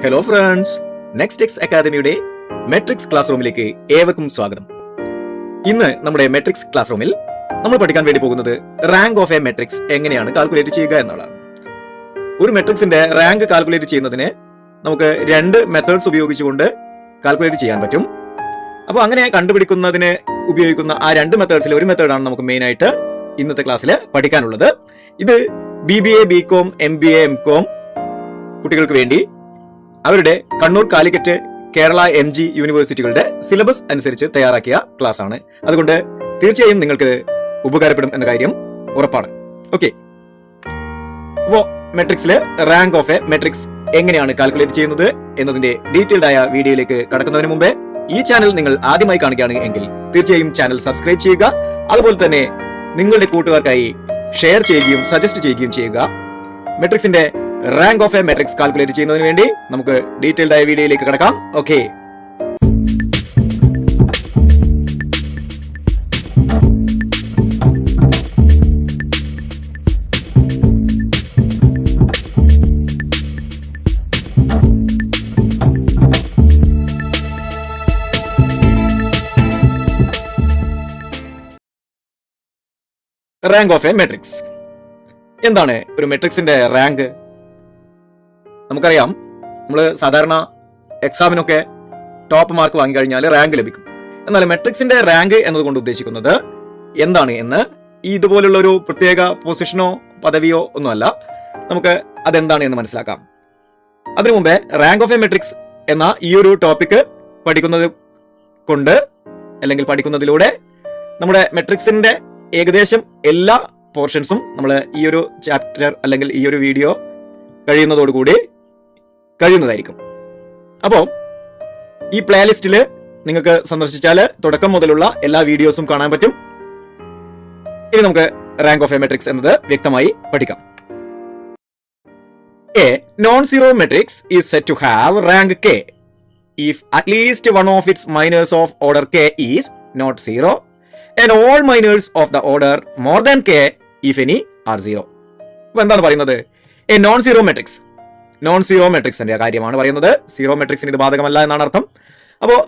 Hello friends, next X അക്കാദമിയുടെ matrix class റൂമിലേക്ക് ഏവർക്കും സ്വാഗതം. ഇന്ന് നമ്മുടെ മെട്രിക്സ് ക്ലാസ് റൂമിൽ നമ്മൾ പഠിക്കാൻ വേണ്ടി പോകുന്നത് റാങ്ക് ഓഫ് എ മെട്രിക്സ് എങ്ങനെയാണ് കാൽക്കുലേറ്റ് ചെയ്യുക എന്നുള്ളതാണ്. ഒരു മെട്രിക്സിന്റെ റാങ്ക് കാൽക്കുലേറ്റ് ചെയ്യുന്നതിന് നമുക്ക് രണ്ട് മെത്തേഡ്സ് ഉപയോഗിച്ചുകൊണ്ട് കാൽക്കുലേറ്റ് ചെയ്യാൻ പറ്റും. അപ്പോൾ അങ്ങനെ കണ്ടുപിടിക്കുന്നതിന് ഉപയോഗിക്കുന്ന ആ രണ്ട് മെത്തേഡ്സിൽ ഒരു മെത്തേഡാണ് നമുക്ക് മെയിൻ ആയിട്ട് ഇന്നത്തെ ക്ലാസ്സിൽ പഠിക്കാനുള്ളത്. ഇത് BBA, BCom, MBA, MCom കുട്ടികൾക്ക് വേണ്ടി അവരുടെ കണ്ണൂർ, കാലിക്കറ്റ്, കേരള MG യൂണിവേഴ്സിറ്റികളുടെ സിലബസ് അനുസരിച്ച് തയ്യാറാക്കിയ ക്ലാസ് ആണ്. അതുകൊണ്ട് തീർച്ചയായും നിങ്ങൾക്ക് ഉപകാരപ്പെടും എന്ന കാര്യം ഉറപ്പാണ്. ഓക്കെ, അപ്പോൾ മെട്രിക്സിലെ റാങ്ക് ഓഫ് എ മെട്രിക്സ് എങ്ങനെയാണ് കാൽക്കുലേറ്റ് ചെയ്യുന്നത് എന്നതിന്റെ ഡീറ്റെയിൽഡ് ആയ വീഡിയോയിലേക്ക് കടക്കുന്നതിന് മുമ്പേ ഈ ചാനൽ നിങ്ങൾ ആദ്യമായി കാണുകയാണ് എങ്കിൽ തീർച്ചയായും ചാനൽ സബ്സ്ക്രൈബ് ചെയ്യുക. അതുപോലെ തന്നെ നിങ്ങളുടെ കൂട്ടുകാർക്കായി ഷെയർ ചെയ്യുകയും സജസ്റ്റ് ചെയ്യുകയും ചെയ്യുക. മെട്രിക്സിന്റെ rank of a matrix calculate ചെയ്യുന്നതിന് വേണ്ടി നമുക്ക് ഡീറ്റെയിൽഡ് ആയ വീഡിയോയിലേക്ക് കടക്കാം. Okay, rank of a matrix. എന്താണ് ഒരു മെട്രിക്സിന്റെ റാങ്ക്? നമുക്കറിയാം, നമ്മൾ സാധാരണ എക്സാമിനൊക്കെ ടോപ്പ് മാർക്ക് വാങ്ങിക്കഴിഞ്ഞാൽ റാങ്ക് ലഭിക്കും. എന്നാൽ മെട്രിക്സിന്റെ റാങ്ക് എന്നതുകൊണ്ട് ഉദ്ദേശിക്കുന്നത് എന്താണ് എന്ന് ഇതുപോലുള്ള ഒരു പ്രത്യേക പൊസിഷനോ പദവിയോ ഒന്നുമല്ല. നമുക്ക് അതെന്താണ് എന്ന് മനസ്സിലാക്കാം. അതിനു മുമ്പേ റാങ്ക് ഓഫ് എ മെട്രിക്സ് എന്ന ഈ ഒരു ടോപ്പിക് പഠിക്കുന്നത് കൊണ്ട് അല്ലെങ്കിൽ പഠിക്കുന്നതിലൂടെ നമ്മുടെ മെട്രിക്സിന്റെ ഏകദേശം എല്ലാ പോർഷൻസും നമ്മൾ ഈ ഒരു ചാപ്റ്റർ അല്ലെങ്കിൽ ഈ ഒരു വീഡിയോ കഴിയുന്നതോടുകൂടി കഴിയുന്നതായിരിക്കും. അപ്പോൾ ഈ പ്ലേലിസ്റ്റിൽ നിങ്ങൾക്ക് സന്ദർശിച്ചാൽ തുടക്കം മുതലുള്ള എല്ലാ വീഡിയോസും കാണാൻ പറ്റും. ഇനി നമുക്ക് റാങ്ക് ഓഫ് എ മെട്രിക്സ് എന്നത് വ്യക്തമായി പഠിക്കാം. A non zero matrix is set to have rank K if at least one of its minors of order K is not zero and all minors of the order more than K if any are zero. അപ്പോൾ എന്താണ് പറയുന്നത്? A non zero matrix, non zero മെട്രിക്സിന്റെ കാര്യമാണ് പറയുന്നത്. Zero മെട്രിക്സിന് ഇത് ബാധകമല്ല എന്നാണ് അർത്ഥം. അപ്പോൾ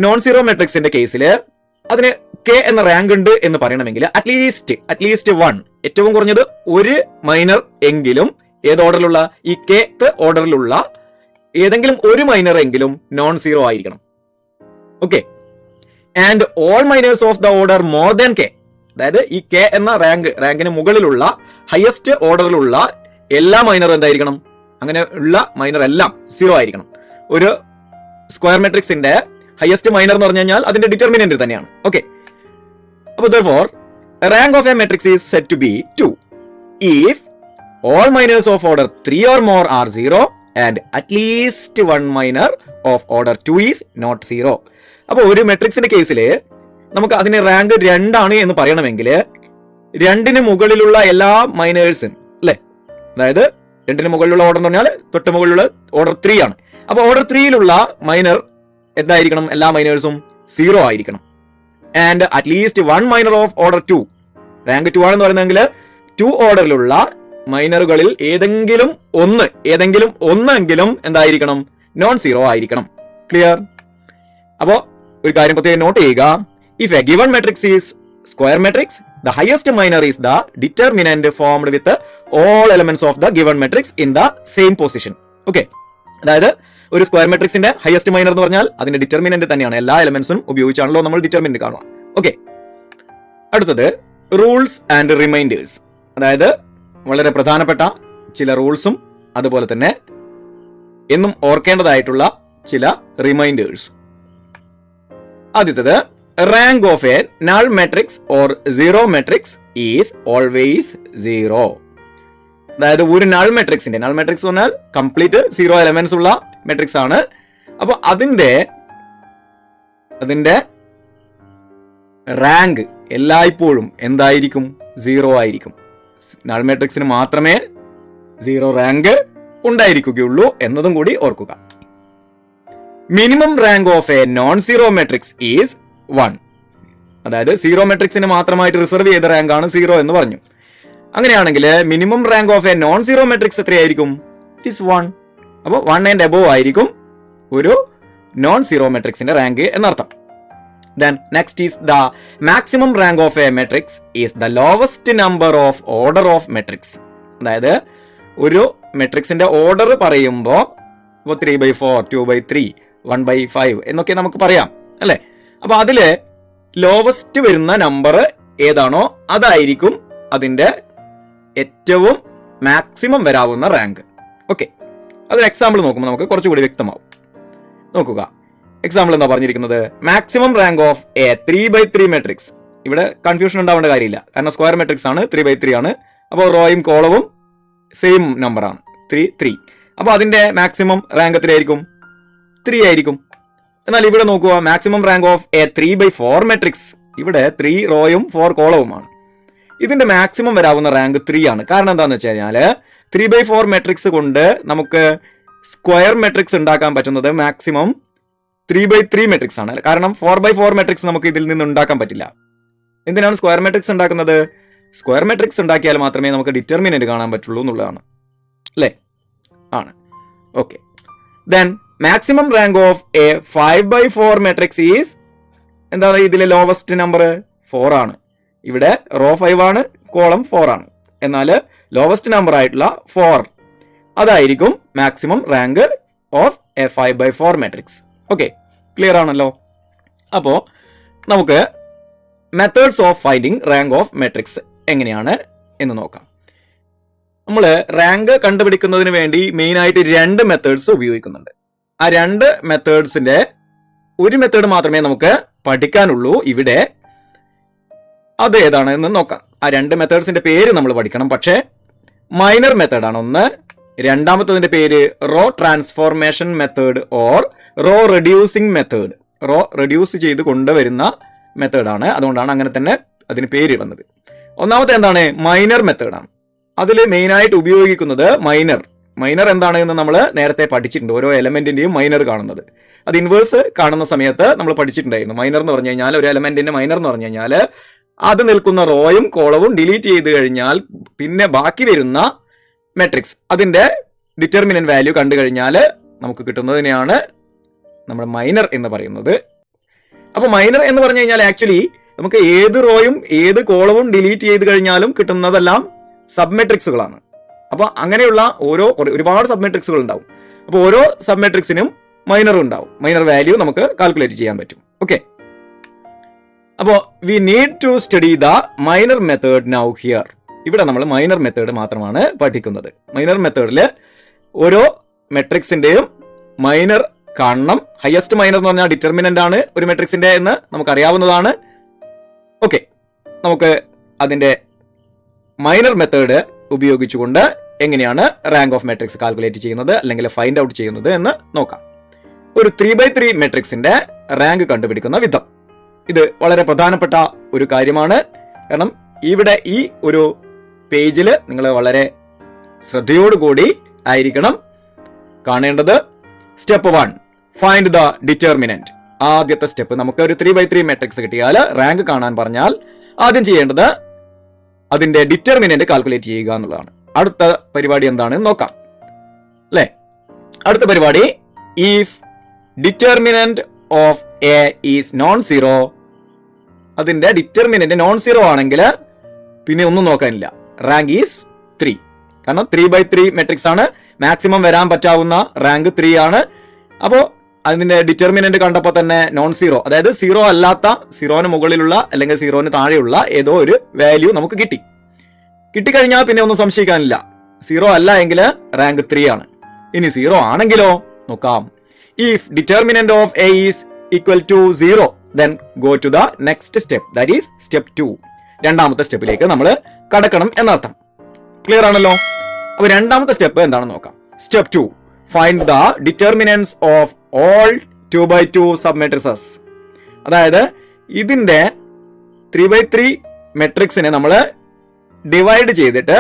നോൺ സീറോ മെട്രിക്സിന്റെ കേസിൽ അതിന് K എന്ന റാങ്ക് ഉണ്ട് എന്ന് പറയണമെങ്കിൽ അറ്റ്ലീസ്റ്റ് വൺ, ഏറ്റവും കുറഞ്ഞത് ഒരു മൈനർ എങ്കിലും ഏത് ഓർഡറിലുള്ള ഈ Kth ഓർഡറിലുള്ള ഏതെങ്കിലും ഒരു മൈനർ എങ്കിലും നോൺ സീറോ ആയിരിക്കണം. Okay, and all miners of the order more than K, അതായത് ഈ K എന്ന റാങ്കിന് മുകളിലുള്ള ഹയസ്റ്റ് ഓർഡറിലുള്ള എല്ലാ മൈനറും എന്തായിരിക്കണം? അങ്ങനെ ഉള്ള മൈനർ എല്ലാം സീറോ ആയിരിക്കണം. ഒരു സ്ക്വയർ മെട്രിക്സിന്റെ ഹയസ്റ്റ് മൈനർ എന്ന് പറഞ്ഞു കഴിഞ്ഞാൽ അതിന്റെ ഡിറ്റർമിനന്റ് തന്നെയാണ്. ഓക്കെ, അപ്പോൾ therefore rank of a matrix is set to be 2 if all minors of order 3 or more are 0 and at least one minor of order 2 is not 0. അപ്പോൾ ഒരു മെട്രിക്സിന്റെ കേസിൽ നമുക്ക് അതിന് റാങ്ക് 2 ആണ് എന്ന് പറയണമെങ്കിൽ 2ന് മുകളിലുള്ള എല്ലാ മൈനേഴ്സും, അല്ലെ, അതായത് 2ന് മുകളിലുള്ള ഓർഡർ എന്ന് പറഞ്ഞാൽ തൊട്ട് മുകളിലുള്ള ഓർഡർ 3 ആണ്. അപ്പോൾ ഓർഡർ 3യിലുള്ള മൈനർ എന്തായിരിക്കണം? എല്ലാ മൈനേഴ്സും 0 ആയിരിക്കണം. And at least one minor of order 2, rank 2 ആണെന്ന് പറയുന്നതെങ്കിൽ 2 ഓർഡറിലുള്ള മൈനറുകളിൽ ഏതെങ്കിലും ഒന്നെങ്കിലും എന്തായിരിക്കണം? നോൺ സീറോ ആയിരിക്കണം. ക്ലിയർ? അപ്പോ ഒരു കാര്യം പ്രത്യേകം നോട്ട് ചെയ്യുക. If A given matrix is square matrix, the highest minor is the determinant formed with all elements of the given matrix in the same position. Okay, അതായത് ഒരു സ്ക്വയർ മെട്രിക്സിന്റെ highest minor എന്ന് പറഞ്ഞാൽ അതിന്റെ ഡിറ്റർമിനന്റ് തന്നെയാണ്. എല്ലാ എലമെന്റ്സും ഉപയോഗിച്ചാണല്ലോ നമ്മൾ ഡിറ്റർമിനന്റ് കാണുക. ഓക്കെ, അടുത്തത് റൂൾസ് ആൻഡ് റിമൈൻഡേഴ്സ്, അതായത് വളരെ പ്രധാനപ്പെട്ട ചില റൂൾസും അതുപോലെ തന്നെ എന്നും ഓർക്കേണ്ടതായിട്ടുള്ള ചില റിമൈൻഡേഴ്സ്. ആദ്യത്തേത്, rank of A null matrix or zero matrix is always zero. അതായത് ഒരു നൾ മെട്രിക്സ് പറഞ്ഞാൽ കംപ്ലീറ്റ് സീറോ എലമെന്റ്സ് ഉള്ള മെട്രിക്സ് ആണ്. അപ്പൊ അതിന്റെ റാങ്ക് എല്ലായ്പ്പോഴും എന്തായിരിക്കും? സീറോ ആയിരിക്കും. നൾ മെട്രിക്സിന് മാത്രമേ സീറോ റാങ്ക് ഉണ്ടായിരിക്കുകയുള്ളൂ എന്നതും കൂടി ഓർക്കുക. Minimum rank of a non zero matrix is 1. അതായത് സീറോ മെട്രിക്സിന് മാത്രമായിട്ട് റിസർവ് ചെയ്ത റാങ്ക് ആണ് 0 എന്ന് പറഞ്ഞു. അങ്ങനെയാണെങ്കിൽ minimum rank of a non zero matrix എത്രയായിരിക്കും? It is 1. അപ്പോൾ 1 and above ആയിരിക്കും ഒരു നോൺ സീറോ മെട്രിക്സിന്റെ റാങ്ക് എന്നർത്ഥം. Then next is the maximum rank of a matrix is the lowest number of order of matrix. അതായത് ഒരു മെട്രിക്സിന്റെ order പറയുമ്പോൾ 3/4, 2/3, 1/5 എന്നൊക്കെ നമുക്ക് പറയാം അല്ലെ. അപ്പൊ അതില് ലോവസ്റ്റ് വരുന്ന നമ്പർ ഏതാണോ അതായിരിക്കും അതിന്റെ ഏറ്റവും മാക്സിമം വരാവുന്ന റാങ്ക്. ഓക്കെ, അതൊരു എക്സാമ്പിൾ നോക്കുമ്പോൾ നമുക്ക് കുറച്ചുകൂടി വ്യക്തമാവും. നോക്കുക, എക്സാമ്പിൾ എന്താ പറഞ്ഞിരിക്കുന്നത്? Maximum rank of A 3/3 matrix. ഇവിടെ കൺഫ്യൂഷൻ ഉണ്ടാവേണ്ട കാര്യമില്ല, കാരണം സ്ക്വയർ മെട്രിക്സ് ആണ്, 3/3 ആണ്. അപ്പോൾ റോയും കോളവും സെയിം നമ്പർ ആണ്, 3. അപ്പോൾ അതിന്റെ മാക്സിമം റാങ്ക് എത്രയായിരിക്കും? 3 ആയിരിക്കും. എന്നാൽ ഇവിടെ നോക്കുക, maximum rank of A 3/4 matrix. ഇവിടെ 3 റോയും 4 കോളവുമാണ്. ഇതിന്റെ മാക്സിമം വരാവുന്ന റാങ്ക് 3 ആണ്. കാരണം എന്താണെന്ന് വെച്ച് കഴിഞ്ഞാൽ 3/4 മെട്രിക്സ് കൊണ്ട് നമുക്ക് സ്ക്വയർ മെട്രിക്സ് ഉണ്ടാക്കാൻ പറ്റുന്നത് മാക്സിമം 3/3 മെട്രിക്സ് ആണ്. കാരണം 4/4 മെട്രിക്സ് നമുക്ക് ഇതിൽ നിന്ന് ഉണ്ടാക്കാൻ പറ്റില്ല. എന്തിനാണ് സ്ക്വയർ മെട്രിക്സ് ഉണ്ടാക്കുന്നത്? സ്ക്വയർ മെട്രിക്സ് ഉണ്ടാക്കിയാൽ മാത്രമേ നമുക്ക് ഡിറ്റർമിനന്റ് കാണാൻ പറ്റുള്ളൂ എന്നുള്ളതാണ് അല്ലേ? ആണ്. Okay, then maximum rank of A 5/4 matrix is എന്താണ്? ഇതിലെ ലോവസ്റ്റ് നമ്പർ 4 ആണ്. ഇവിടെ റോ 5 ആണ്, കോളം 4 ആണ്. എന്നാൽ ലോവസ്റ്റ് നമ്പർ ആയിട്ടുള്ള 4 അതായിരിക്കും maximum rank of A 5/4 matrix. Okay, clear ആണല്ലോ. അപ്പോ നമുക്ക് methods of finding rank of matrix എങ്ങനെയാണ് എന്ന് നോക്കാം. നമ്മൾ റാങ്ക് കണ്ടുപിടിക്കുന്നതിന് വേണ്ടി മെയിൻ ആയിട്ട് 2 മെത്തേഡ്സ് ഉപയോഗിക്കുന്നുണ്ട്. ആ 2 മെത്തേഡ്സിന്റെ ഒരു മെത്തേഡ് മാത്രമേ നമുക്ക് പഠിക്കാനുള്ളൂ ഇവിടെ. അത് ഏതാണെന്ന് നോക്കാം. ആ 2 മെത്തേഡ്സിന്റെ പേര് നമ്മൾ പഠിക്കണം. പക്ഷേ മൈനർ മെത്തേഡാണ് ഒന്ന്. രണ്ടാമത്തതിന്റെ പേര് row transformation method or row reducing method. Row reduce ചെയ്ത് കൊണ്ടുവരുന്ന മെത്തേഡാണ്. അതുകൊണ്ടാണ് അങ്ങനെ തന്നെ അതിന് പേര് വന്നത്. ഒന്നാമത്തെ എന്താണ്? മൈനർ മെത്തേഡാണ്. അതിൽ മെയിനായിട്ട് ഉപയോഗിക്കുന്നത് മൈനർ എന്താണ് എന്ന് നമ്മൾ നേരത്തെ പഠിച്ചിട്ടുണ്ട്. ഓരോ എലമെന്റിന്റെയും മൈനർ കാണുന്നത്. അത് ഇൻവേഴ്സ് കാണുന്ന സമയത്ത് നമ്മൾ പഠിച്ചിട്ടുണ്ടായിരുന്നു. മൈനർ എന്ന് പറഞ്ഞു കഴിഞ്ഞാൽ, ഒരു എലമെന്റിന്റെ മൈനർ എന്ന് പറഞ്ഞു കഴിഞ്ഞാൽ അത് നിൽക്കുന്ന റോയും കോളവും ഡിലീറ്റ് ചെയ്ത് കഴിഞ്ഞാൽ പിന്നെ ബാക്കി വരുന്ന മെട്രിക്സ് അതിന്റെ ഡിറ്റർമിനന്റ് വാല്യൂ കണ്ടു കഴിഞ്ഞാൽ നമുക്ക് കിട്ടുന്നതിനെയാണ് നമ്മൾ മൈനർ എന്ന് പറയുന്നത്. അപ്പൊ മൈനർ എന്ന് പറഞ്ഞു കഴിഞ്ഞാൽ ആക്ച്വലി നമുക്ക് ഏത് റോയും ഏത് കോളവും ഡിലീറ്റ് ചെയ്ത് കഴിഞ്ഞാലും കിട്ടുന്നതെല്ലാം സബ് മെട്രിക്സുകളാണ്. അപ്പൊ അങ്ങനെയുള്ള ഒരുപാട് സബ് മെട്രിക്സുകൾ ഉണ്ടാവും. അപ്പോൾ ഓരോ സബ് മെട്രിക്സിനും മൈനർ ഉണ്ടാവും. മൈനർ വാല്യൂ നമുക്ക് കാൽക്കുലേറ്റ് ചെയ്യാൻ പറ്റും. ഓക്കെ, അപ്പോൾ we need to study the minor method now here. ഇവിടെ നമ്മൾ മൈനർ മെത്തേഡ് മാത്രമാണ് പഠിക്കുന്നത്. മൈനർ മെത്തേഡിൽ ഓരോ മെട്രിക്സിന്റെയും മൈനർ കാണണം. ഹയസ്റ്റ് മൈനർ എന്ന് പറഞ്ഞാൽ ഡിറ്റർമിനന്റ് ആണ് ഒരു മെട്രിക്സിന്റെ എന്ന് നമുക്കറിയാവുന്നതാണ്. ഓക്കെ, നമുക്ക് അതിന്റെ മൈനർ മെത്തേഡ് ഉപയോഗിച്ചുകൊണ്ട് എങ്ങനെയാണ് റാങ്ക് ഓഫ് മെട്രിക്സ് കാൽക്കുലേറ്റ് ചെയ്യുന്നത് അല്ലെങ്കിൽ ഫൈൻഡ് ഔട്ട് ചെയ്യുന്നത് എന്ന് നോക്കാം. ഒരു 3/3 മെട്രിക്സിന്റെ റാങ്ക് കണ്ടുപിടിക്കുന്ന വിധം. ഇത് വളരെ പ്രധാനപ്പെട്ട ഒരു കാര്യമാണ്. കാരണം ഇവിടെ ഈ ഒരു പേജിൽ നിങ്ങൾ വളരെ ശ്രദ്ധയോടുകൂടി ആയിരിക്കണം കാണേണ്ടത്. Step 1, find the determinant. ആദ്യത്തെ സ്റ്റെപ്പ്, നമുക്ക് ഒരു 3/3 മെട്രിക്സ് കിട്ടിയാൽ റാങ്ക് കാണാൻ പറഞ്ഞാൽ ആദ്യം ചെയ്യേണ്ടത് അതിന്റെ ഡിറ്റർമിനന്റ് കാൽക്കുലേറ്റ് ചെയ്യുക എന്നുള്ളതാണ്. അടുത്ത പരിപാടി എന്താണെന്ന് നോക്കാം അല്ലെ. അടുത്ത പരിപാടി, if determinant of A is non zero. അതിന്റെ ഡിറ്റർമിനന്റ് നോൺ സീറോ ആണെങ്കിൽ പിന്നെ ഒന്നും നോക്കാനില്ല, റാങ്ക് ഈസ് 3. കാരണം 3/3 മെട്രിക്സ് ആണ്, മാക്സിമം വരാൻ പറ്റാവുന്ന റാങ്ക് 3 ആണ്. അപ്പോൾ അതിന്റെ ഡിറ്റർമിനന്റ് കണ്ടപ്പോൾ തന്നെ നോൺ സീറോ, അതായത് സീറോ അല്ലാത്ത, സീറോന് മുകളിലുള്ള അല്ലെങ്കിൽ സീറോന് താഴെയുള്ള ഏതോ ഒരു വാല്യൂ നമുക്ക് കിട്ടിക്കഴിഞ്ഞാൽ പിന്നെ ഒന്നും സംശയിക്കാനില്ല. സീറോ അല്ല എങ്കിൽ റാങ്ക് 3 ആണ്. ഇനി സീറോ ആണെങ്കിലോ നോക്കാം. If determinant of A is equal to 0, then go to the next step, that is step 2. രണ്ടാമത്തെ സ്റ്റെപ്പിലേക്ക് നമ്മൾ കടക്കണം എന്നർത്ഥം. ക്ലിയർ ആണല്ലോ. അപ്പൊ രണ്ടാമത്തെ സ്റ്റെപ്പ് എന്താണെന്ന് നോക്കാം. Step 2, find the determinants of all 2/2 sub matrices. അതായത് ഇതിന്റെ 3/3 മെട്രിക്സിനെ നമ്മൾ ഡിവൈഡ് ചെയ്തിട്ട്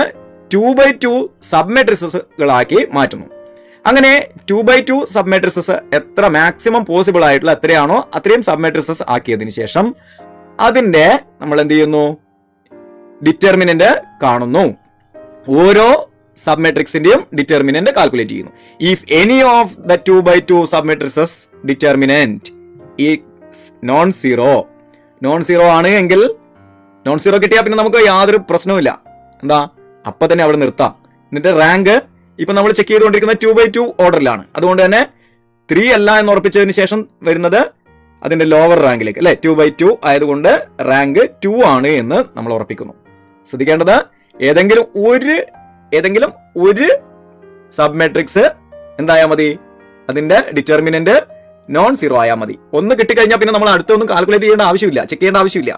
2/2 സബ് മെട്രിസസുകളാക്കി മാറ്റുന്നു. അങ്ങനെ 2/2 സബ് മെട്രിസസ് എത്ര മാക്സിമം പോസിബിൾ ആയിട്ടുള്ള എത്രയാണോ അത്രയും സബ് മെട്രിസസ് ആക്കിയതിനു ശേഷം അതിന്റെ നമ്മൾ എന്ത് ചെയ്യുന്നു, ഡിറ്റർമിനന്റ് കാണുന്നു. ഓരോ സബ് മെട്രിക്സിന്റെയും ഡിറ്റർമിനന്റ് കാൽക്കുലേറ്റ് ചെയ്യുന്നു. If any of the 2x2 sub matrixes determinant is non zero ആണ് എങ്കിൽ, നോൺ സീറോ കിട്ടിയാൽ പിന്നെ നമുക്ക് യാതൊരു പ്രശ്നവുമില്ല. എന്താ, അപ്പൊ തന്നെ അവിടെ നിർത്താം. എന്നിട്ട് റാങ്ക് ഇപ്പൊ നമ്മൾ ചെക്ക് ചെയ്തുകൊണ്ടിരിക്കുന്ന 2x2 ഓർഡറിലാണ്. അതുകൊണ്ട് തന്നെ 3 അല്ല എന്ന് ഉറപ്പിച്ചതിന് ശേഷം വരുന്നത് അതിന്റെ ലോവർ റാങ്കിലേക്ക്, അല്ലെ? 2x2 ആയതുകൊണ്ട് റാങ്ക് 2 ആണ് എന്ന് നമ്മൾ ഉറപ്പിക്കുന്നു. ശ്രദ്ധിക്കേണ്ടത്, ഏതെങ്കിലും ഒരു സബ് മെട്രിക്സ് എന്തായാൽ മതി, അതിന്റെ ഡിറ്റർമിനന്റ് നോൺ സീറോ ആയാൽ മതി. ഒന്ന് കിട്ടിക്കഴിഞ്ഞാൽ പിന്നെ നമ്മൾ അടുത്തൊന്നും കാൽക്കുലേറ്റ് ചെയ്യേണ്ട ആവശ്യമില്ല, ചെക്ക് ചെയ്യേണ്ട ആവശ്യമില്ല,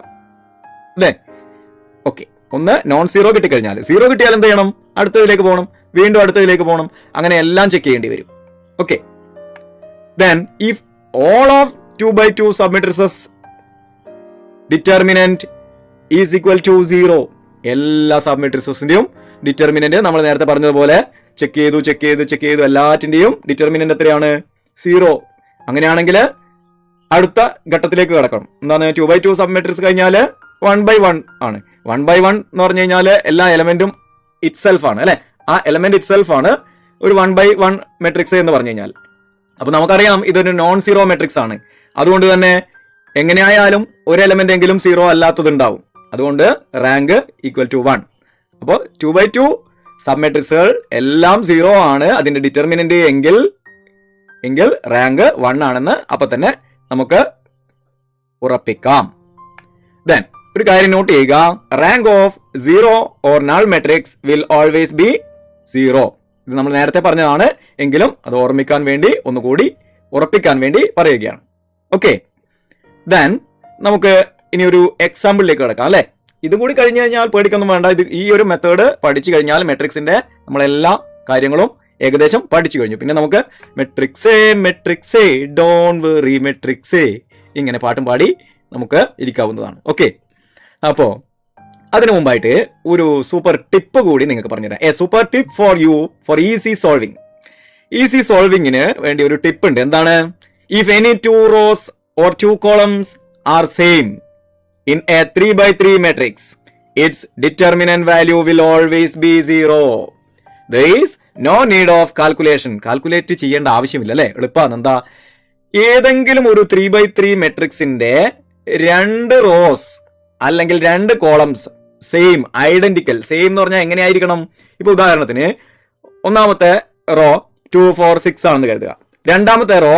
അല്ലേ? ഓക്കെ, ഒന്ന് നോൺ സീറോ കിട്ടിക്കഴിഞ്ഞാൽ, സീറോ കിട്ടിയാൽ എന്ത് ചെയ്യണം? അടുത്തതിലേക്ക് പോകണം, വീണ്ടും അടുത്തതിലേക്ക് പോകണം, അങ്ങനെ എല്ലാം ചെക്ക് ചെയ്യേണ്ടി വരും. Okay, then if all of 2x2 submatrices determinant is equal to 0, എല്ലാ സബ്മെട്രിസസിന്റെയും ഡിറ്റർമിനന്റ് നമ്മൾ നേരത്തെ പറഞ്ഞതുപോലെ ചെക്ക് ചെയ്തു എല്ലാറ്റിന്റെയും ഡിറ്റർമിനന്റ് എത്രയാണ്? 0. അങ്ങനെയാണെങ്കിൽ അടുത്ത ഘട്ടത്തിലേക്ക് കിടക്കണം. എന്താണ്? 2x2 സബ്മെട്രിക്സ് കഴിഞ്ഞാൽ 1x1 ആണ്. 1x1 എന്ന് പറഞ്ഞു കഴിഞ്ഞാൽ എല്ലാ എലമെന്റും ഇറ്റ് സെൽഫ് ആണ്, അല്ലെ? ആ എലമെന്റ് ഇറ്റ് സെൽഫ് ആണ് ഒരു 1x1 മെട്രിക്സ് എന്ന് പറഞ്ഞു കഴിഞ്ഞാൽ. അപ്പൊ നമുക്കറിയാം ഇതൊരു നോൺ സീറോ മെട്രിക്സ് ആണ്. അതുകൊണ്ട് തന്നെ എങ്ങനെയായാലും ഒരു എലമെന്റ് എങ്കിലും സീറോ അല്ലാത്തതുണ്ടാവും. അതുകൊണ്ട് റാങ്ക് ഈക്വൽ ടു 1. അപ്പോൾ 2x2 സബ് മെട്രിക്സുകൾ എല്ലാം സീറോ ആണ് അതിന്റെ ഡിറ്റർമിനന്റ് എങ്കിൽ റാങ്ക് 1 ആണെന്ന് അപ്പൊ തന്നെ നമുക്ക് ഉറപ്പിക്കാം. ദെൻ ഒരു കാര്യം നോട്ട് ചെയ്യുക, rank of 0 or null matrix will always be 0. ഇത് നമ്മൾ നേരത്തെ പറഞ്ഞതാണ്, എങ്കിലും അത് ഓർമ്മിക്കാൻ വേണ്ടി ഒന്നുകൂടി ഉറപ്പിക്കാൻ വേണ്ടി പറയുകയാണ്. ഓക്കെ, ദെൻ നമുക്ക് ഇനി ഒരു എക്സാമ്പിളിലേക്ക് കിടക്കാം, അല്ലെ? ഇതും കൂടി കഴിഞ്ഞു കഴിഞ്ഞാൽ പേടിക്കൊന്നും വേണ്ട. ഈ ഒരു മെത്തേഡ് പഠിച്ചു കഴിഞ്ഞാൽ മെട്രിക്സിന്റെ നമ്മളെല്ലാ കാര്യങ്ങളും ഏകദേശം പഠിച്ചു കഴിഞ്ഞു. പിന്നെ നമുക്ക് മെട്രിക്സേ ഡോൺ വെറി മെട്രിക്സേ ഇങ്ങനെ പാട്ടും പാടി നമുക്ക് ഇരിക്കാവുന്നതാണ്. ഓക്കെ, അപ്പോ അതിനു മുമ്പായിട്ട് ഒരു സൂപ്പർ ടിപ്പ് കൂടി നിങ്ങൾക്ക് പറഞ്ഞുതരാം. A super tip for you for easy സോൾവിങ്ങിന് വേണ്ടി ഒരു ടിപ്പ് ഉണ്ട്. എന്താണ്? If any 2 rows or 2 columns are same in a 3x3 matrix, its determinant value will always be 0. There is no need of calculation. Calculate ചെയ്യേണ്ട ആവശ്യമില്ല, അല്ലെ? എളുപ്പമാണ്. എന്താ, ഏതെങ്കിലും ഒരു 3x3 മെട്രിക്സിന്റെ 2 റോസ് അല്ലെങ്കിൽ 2 കോളംസ് സെയിം ഐഡന്റിക്കൽ, സെയിം എന്ന് പറഞ്ഞാൽ എങ്ങനെയായിരിക്കണം? ഇപ്പൊ ഉദാഹരണത്തിന് ഒന്നാമത്തെ റോ 2 4 6 ആണെന്ന് കരുതുക, രണ്ടാമത്തെ റോ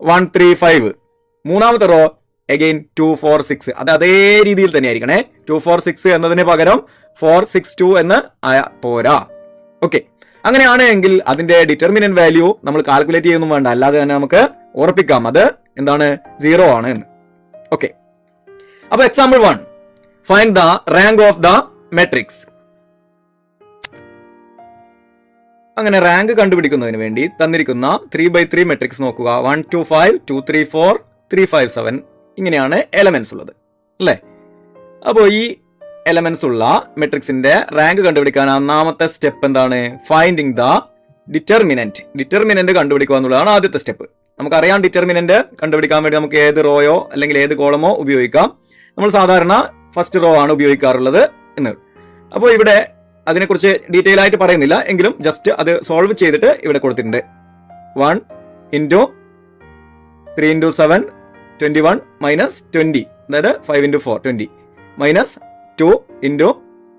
1 3 5, മൂന്നാമത്തെ റോ അഗെയിൻ 2 4 6. അത് അതേ രീതിയിൽ തന്നെ ആയിരിക്കണേ. 2 4 6 എന്നതിന് പകരം 4 6 2 എന്ന് പോരാ. ഓക്കെ, അങ്ങനെയാണ് എങ്കിൽ അതിന്റെ ഡിറ്റർമിനന്റ് വാല്യൂ നമ്മൾ കാൽക്കുലേറ്റ് ചെയ്യുന്നു വേണ്ട, അല്ലാതെ തന്നെ നമുക്ക് ഉറപ്പിക്കാം അത് എന്താണ്? 0 ആണ് എന്ന്. ഓക്കെ, അപ്പൊ example 1, find the rank of the matrix. അങ്ങനെ റാങ്ക് കണ്ടുപിടിക്കുന്നതിന് വേണ്ടി തന്നിരിക്കുന്ന 3x3 മെട്രിക്സ് നോക്കുക. 1 2 5 2 3 4 3 5 7 ഇങ്ങനെയാണ് എലമെന്റ്സ് ഉള്ളത്, അല്ലേ? അപ്പോൾ ഈ എലമെന്റ്സ് ഉള്ള മെട്രിക്സിന്റെ റാങ്ക് കണ്ടുപിടിക്കാൻ ഒന്നാമത്തെ സ്റ്റെപ്പ് എന്താണ്? ഫൈൻഡിങ് ദ ഡിറ്റർമിനന്റ് കണ്ടുപിടിക്കുക എന്നുള്ളതാണ് ആദ്യത്തെ സ്റ്റെപ്പ്. നമുക്കറിയാം ഡിറ്റർമിനന്റ് കണ്ടുപിടിക്കാൻ വേണ്ടി നമുക്ക് ഏത് റോയോ അല്ലെങ്കിൽ ഏത് കോളമോ ഉപയോഗിക്കാം. നമ്മൾ സാധാരണ ഫസ്റ്റ് റോ ആണ് ഉപയോഗിക്കാറുള്ളത് എന്ന്. അപ്പോൾ ഇവിടെ അതിനെക്കുറിച്ച് ഡീറ്റെയിൽ ആയിട്ട് പറയുന്നില്ല, എങ്കിലും ജസ്റ്റ് അത് സോൾവ് ചെയ്തിട്ട് ഇവിടെ കൊടുത്തിട്ടുണ്ട്. 1 into 3 into 7 21 minus 20, അതായത് 5 into 4 20 minus 2 into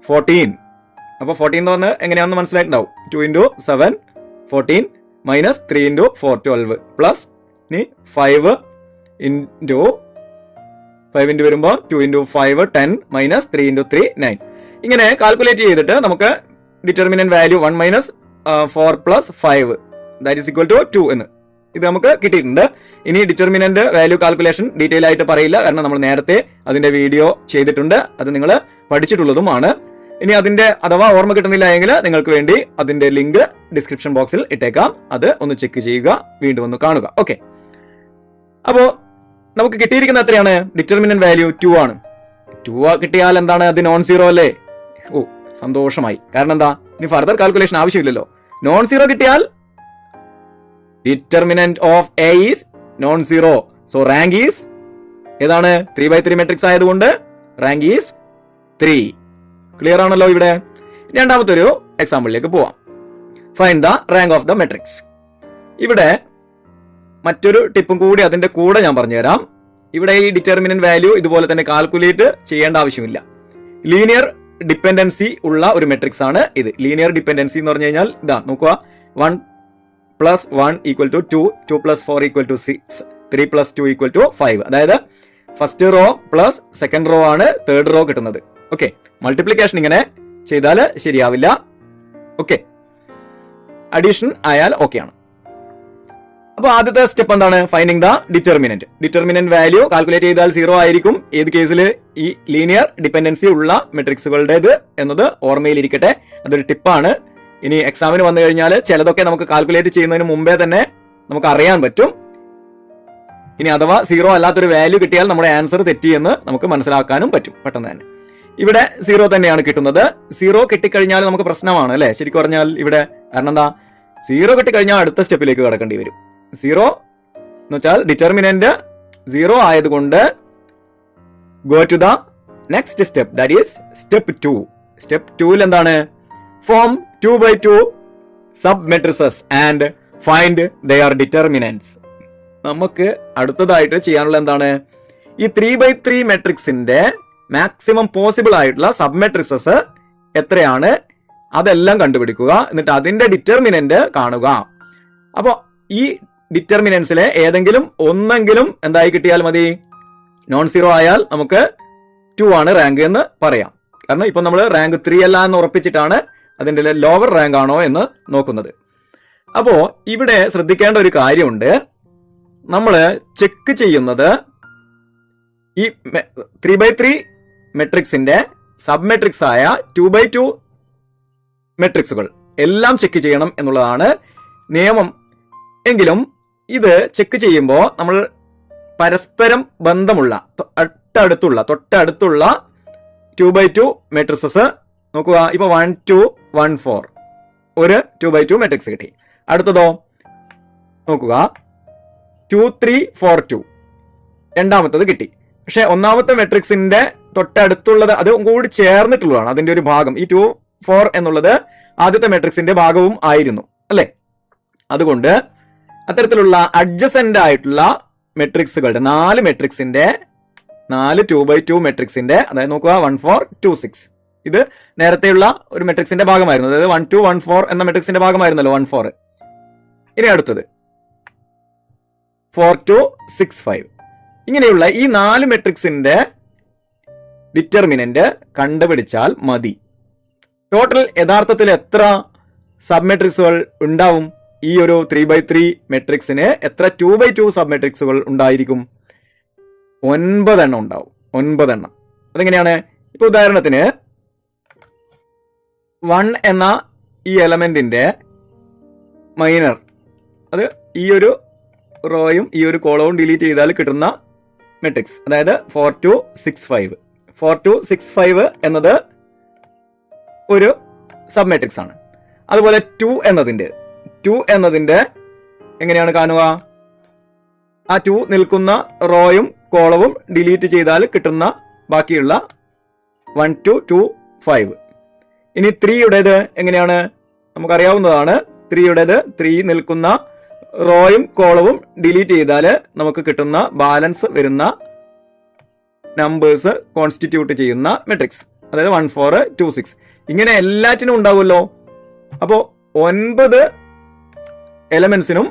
14. അപ്പോൾ 14 എന്ന് പറഞ്ഞാൽ എങ്ങനെയാണെന്ന് മനസ്സിലായിട്ടുണ്ടാവും. 2 into 7 14 minus 3 into 4 12 plus 5 into വരുമ്പോൾ 2 into 5 10 minus 3 into 3 9. ഇങ്ങനെ കാൽക്കുലേറ്റ് ചെയ്തിട്ട് നമുക്ക് determinant value 1 minus 4 plus 5 that is equal to 2 എന്ന് ഇത് നമുക്ക് കിട്ടിയിട്ടുണ്ട്. ഇനി ഡിറ്റർമിനന്റ് വാല്യൂ കാൽക്കുലേഷൻ ഡീറ്റെയിൽ ആയിട്ട് പറയില്ല, കാരണം നമ്മൾ നേരത്തെ അതിന്റെ വീഡിയോ ചെയ്തിട്ടുണ്ട്, അത് നിങ്ങൾ പഠിച്ചിട്ടുള്ളതുമാണ്. ഇനി അതിന്റെ അഥവാ ഓർമ്മ കിട്ടുന്നില്ല എങ്കിൽ നിങ്ങൾക്ക് വേണ്ടി അതിന്റെ ലിങ്ക് ഡിസ്ക്രിപ്ഷൻ ബോക്സിൽ ഇട്ടേക്കാം, അത് ഒന്ന് ചെക്ക് ചെയ്യുക, വീണ്ടും ഒന്ന് കാണുക. ഓക്കെ, അപ്പോ നമുക്ക് കിട്ടിയിരിക്കുന്ന എത്രയാണ്? ഡിറ്റർമിനന്റ് വാല്യൂ 2 ആണ്. 2 കിട്ടിയാൽ എന്താണ്? അത് നോൺ സീറോ അല്ലേ? ഓ, സന്തോഷമായി. കാരണം എന്താ? ഇനി ഫർദർ കാൽക്കുലേഷൻ ആവശ്യമില്ലല്ലോ. നോൺ സീറോ കിട്ടിയാൽ determinant of A is non zero. So rank is ഏതാണ്? 3x3 മെട്രിക്സ് ആയതുകൊണ്ട് റാങ്ക് ഈസ് 3. ക്ലിയർ ആണല്ലോ ഇവിടെ? രണ്ടാമത്തെ ഒരു എക്സാമ്പിളിലേക്ക് പോവാം. Find the rank of the matrix. ഇവിടെ മറ്റൊരു ടിപ്പും കൂടി അതിന്റെ കൂടെ ഞാൻ പറഞ്ഞുതരാം. ഇവിടെ ഈ ഡിറ്റർമിനന്റ് വാല്യൂ ഇതുപോലെ തന്നെ കാൽക്കുലേറ്റ് ചെയ്യേണ്ട ആവശ്യമില്ല. ലീനിയർ ഡിപ്പെൻഡൻസി ഉള്ള ഒരു മെട്രിക്സ് ആണ് ഇത്. ലീനിയർ ഡിപ്പെൻഡൻസി എന്ന് പറഞ്ഞു കഴിഞ്ഞാൽ ഇതാ നോക്കുക, 1 + 1 = 2, 2 + 4 = 6, 3 + 2 = 5. അതായത് first row plus second row ആണ് തേർഡ് റോ കിട്ടുന്നത്. ഓക്കെ, മൾട്ടിപ്ലിക്കേഷൻ ഇങ്ങനെ ചെയ്താൽ ശരിയാവില്ല. ഓക്കെ, അഡീഷൻ ആയാൽ ഓക്കെ ആണ്. അപ്പൊ ആദ്യത്തെ സ്റ്റെപ്പ് എന്താണ്? Finding the determinant. Determinant value calculate ചെയ്താൽ 0 ആയിരിക്കും. ഏത് കേസിൽ? ഈ ലീനിയർ ഡിപ്പെൻഡൻസി ഉള്ള മെട്രിക്സുകളുടേത് എന്നത് ഓർമ്മയിലിരിക്കട്ടെ. അതൊരു ടിപ്പാണ്. ഇനി എക്സാമിന് വന്നു കഴിഞ്ഞാൽ ചിലതൊക്കെ നമുക്ക് കാൽക്കുലേറ്റ് ചെയ്യുന്നതിന് മുമ്പേ തന്നെ നമുക്ക് അറിയാൻ പറ്റും. ഇനി അഥവാ 0 അല്ലാത്തൊരു വാല്യൂ കിട്ടിയാൽ നമ്മുടെ ആൻസർ തെറ്റിയെന്ന് നമുക്ക് മനസ്സിലാക്കാനും പറ്റും പെട്ടെന്ന് തന്നെ. ഇവിടെ 0 തന്നെയാണ് കിട്ടുന്നത്. 0 കിട്ടിക്കഴിഞ്ഞാൽ നമുക്ക് പ്രശ്നമാണ് അല്ലെ? ശരിക്കും പറഞ്ഞാൽ ഇവിടെ കാരണം എന്താ, 0 കിട്ടിക്കഴിഞ്ഞാൽ അടുത്ത സ്റ്റെപ്പിലേക്ക് കടക്കേണ്ടി വരും. 0 എന്ന് വെച്ചാൽ ഡിറ്റർമിനന്റ് 0 ആയതുകൊണ്ട് go to the next step, that is step 2. Step 2ൽ എന്താണ്? Form 2x2 sub matrices and find their determinants. നമുക്ക് അടുത്തതായിട്ട് ചെയ്യാനുള്ള എന്താണ്? ഈ 3x3 മെട്രിക്സിന്റെ മാക്സിമം പോസിബിൾ ആയിട്ടുള്ള സബ് മെട്രിസസ് എത്രയാണ് അതെല്ലാം കണ്ടുപിടിക്കുക. എന്നിട്ട് അതിന്റെ ഡിറ്റർമിനന്റ് കാണുക. അപ്പോ ഈ ഡിറ്റർമിനൻസിലെ ഏതെങ്കിലും ഒന്നെങ്കിലും എന്തായി കിട്ടിയാൽ മതി. നോൺ സീറോ ആയാൽ നമുക്ക് 2 ആണ് റാങ്ക് എന്ന് പറയാം. കാരണം ഇപ്പൊ നമ്മൾ റാങ്ക് 3 അല്ല എന്ന് ഉറപ്പിച്ചിട്ടാണ് അതിന്റെ ലോവർ റാങ്ക് ആണോ എന്ന് നോക്കുന്നത്. അപ്പോ ഇവിടെ ശ്രദ്ധിക്കേണ്ട ഒരു കാര്യമുണ്ട്. നമ്മൾ ചെക്ക് ചെയ്യുന്നത് ഈ 3x3 മെട്രിക്സിന്റെ സബ് മെട്രിക്സ് ആയ 2x2 മെട്രിക്സുകൾ എല്ലാം ചെക്ക് ചെയ്യണം എന്നുള്ളതാണ് നിയമം. എങ്കിലും ഇത് ചെക്ക് ചെയ്യുമ്പോൾ നമ്മൾ പരസ്പരം ബന്ധമുള്ള തൊട്ടടുത്തുള്ള 2x2 മെട്രിക്സസ് നോക്കുക. ഇപ്പൊ 1 2 1 4 ഒരു 2x2 മെട്രിക്സ് കിട്ടി. അടുത്തതോ നോക്കുക, 2 3 4 2 രണ്ടാമത്തത് കിട്ടി. പക്ഷെ ഒന്നാമത്തെ മെട്രിക്സിന്റെ തൊട്ടടുത്തുള്ളത് അത് കൂടി ചേർന്നിട്ടുള്ളതാണ് അതിന്റെ ഒരു ഭാഗം. ഈ 2 4 എന്നുള്ളത് ആദ്യത്തെ മെട്രിക്സിന്റെ ഭാഗവും ആയിരുന്നു അല്ലെ? അതുകൊണ്ട് അത്തരത്തിലുള്ള അഡ്ജസന്റ് ആയിട്ടുള്ള മെട്രിക്സുകളുടെ 4 മെട്രിക്സിന്റെ 4 2x2 മെട്രിക്സിന്റെ, അതായത് നോക്കുക 1 4 2 6 ഇത് നേരത്തെയുള്ള ഒരു മെട്രിക്സിന്റെ ഭാഗമായിരുന്നു. അതായത് 1 2 1 4 എന്ന മെട്രിക്സിന്റെ ഭാഗമായിരുന്നല്ലോ 1 4. ഇനി അടുത്തത് 4 2 6 5. ഇങ്ങനെയുള്ള ഈ 4 മെട്രിക്സിന്റെ ഡിറ്റർമിനന്റ് കണ്ടുപിടിച്ചാൽ മതി. ടോട്ടൽ യഥാർത്ഥത്തിൽ എത്ര സബ് മെട്രിക്സുകൾ ഉണ്ടാവും? ഈ ഒരു 3x3 മെട്രിക്സിന് എത്ര 2x2 സബ് മെട്രിക്സുകൾ ഉണ്ടായിരിക്കും? 9 എണ്ണം ഉണ്ടാവും. 9 എണ്ണം. അതെങ്ങനെയാണ്? ഇപ്പൊ ഉദാഹരണത്തിന് 1 എന്ന ഈ എലമെന്റിന്റെ മൈനർ, അത് ഈ ഒരു റോയും ഈ ഒരു കോളവും ഡിലീറ്റ് ചെയ്താൽ കിട്ടുന്ന മെട്രിക്സ്, അതായത് 4 2 6 5. 4 2 6 5 എന്നത് ഒരു സബ് മെട്രിക്സ് ആണ്. അതുപോലെ 2 എന്നതിന്റെ എങ്ങനെയാണ് കാണുക? ആ 2 നിൽക്കുന്ന റോയും കോളവും ഡിലീറ്റ് ചെയ്താൽ കിട്ടുന്ന ബാക്കിയുള്ള 1 2 2 5. ഇനി 3യുടേത് എങ്ങനെയാണ്? നമുക്കറിയാവുന്നതാണ്. 3യുടേത് 3 നിൽക്കുന്ന റോയും കോളവും ഡിലീറ്റ് ചെയ്താൽ നമുക്ക് കിട്ടുന്ന ബാലൻസ് വരുന്ന നമ്പേഴ്സ് കോൺസ്റ്റിറ്റ്യൂട്ട് ചെയ്യുന്ന മെട്രിക്സ്, അതായത് 1 4 2 6. ഇങ്ങനെ എല്ലാറ്റിനും ഉണ്ടാവുമല്ലോ. അപ്പോ 9 എലമെന്റ്സിനും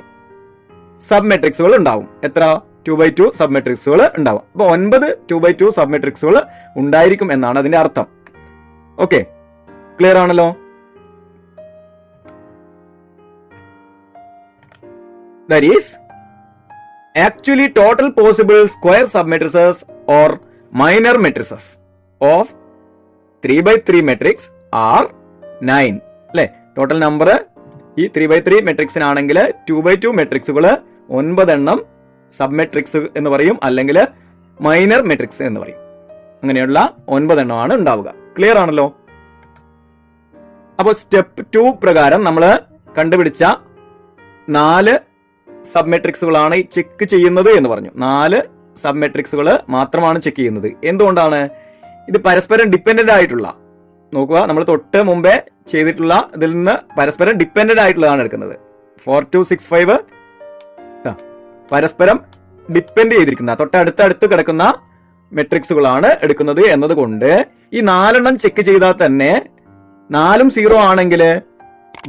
സബ് മെട്രിക്സുകൾ ഉണ്ടാവും. എത്ര? 2x2 സബ് മെട്രിക്സുകൾ ഉണ്ടാവും. അപ്പൊ 9 2x2 സബ് മെട്രിക്സുകൾ ഉണ്ടായിരിക്കും എന്നാണ് അതിന്റെ അർത്ഥം. ഓക്കെ, ക്ലിയർ ആണല്ലോ? That is actually total possible square submatrices or minor matrices of 3x3 matrix are 9. അല്ലെ? ടോട്ടൽ നമ്പർ ഈ 3x3 മെട്രിക്സിനാണെങ്കിൽ 2x2 മെട്രിക്സുകൾ 9 എണ്ണം സബ് മെട്രിക്സ് എന്ന് പറയും, അല്ലെങ്കിൽ മൈനർ മെട്രിക്സ് എന്ന് പറയും. അങ്ങനെയുള്ള 9 എണ്ണമാണ് ഉണ്ടാവുക. ക്ലിയർ ആണല്ലോ? അപ്പോൾ സ്റ്റെപ്പ് 2 പ്രകാരം നമ്മൾ കണ്ടുപിടിച്ച 4 സബ് മെട്രിക്സുകളാണ് ചെക്ക് ചെയ്യുന്നത് എന്ന് പറഞ്ഞു. 4 സബ് മെട്രിക്സുകൾ മാത്രമാണ് ചെക്ക് ചെയ്യുന്നത്. എന്തുകൊണ്ടാണ്? ഇത് പരസ്പരം ഡിപ്പെൻഡന്റ് ആയിട്ടുള്ള നോക്കുക, നമ്മൾ തൊട്ട് മുമ്പേ ചെയ്തിട്ടുള്ള ഇതിൽ നിന്ന് പരസ്പരം ഡിപ്പെൻഡന്റ് ആയിട്ടുള്ളതാണ് എടുക്കുന്നത്. 4 2 6 5 പരസ്പരം ഡിപ്പെൻഡ് ചെയ്തിരിക്കുന്ന തൊട്ടടുത്തടുത്ത് കിടക്കുന്ന മെട്രിക്സുകളാണ് എടുക്കുന്നത് എന്നതുകൊണ്ട് ഈ 4 ചെക്ക് ചെയ്താൽ തന്നെ 4 0 ആണെങ്കിൽ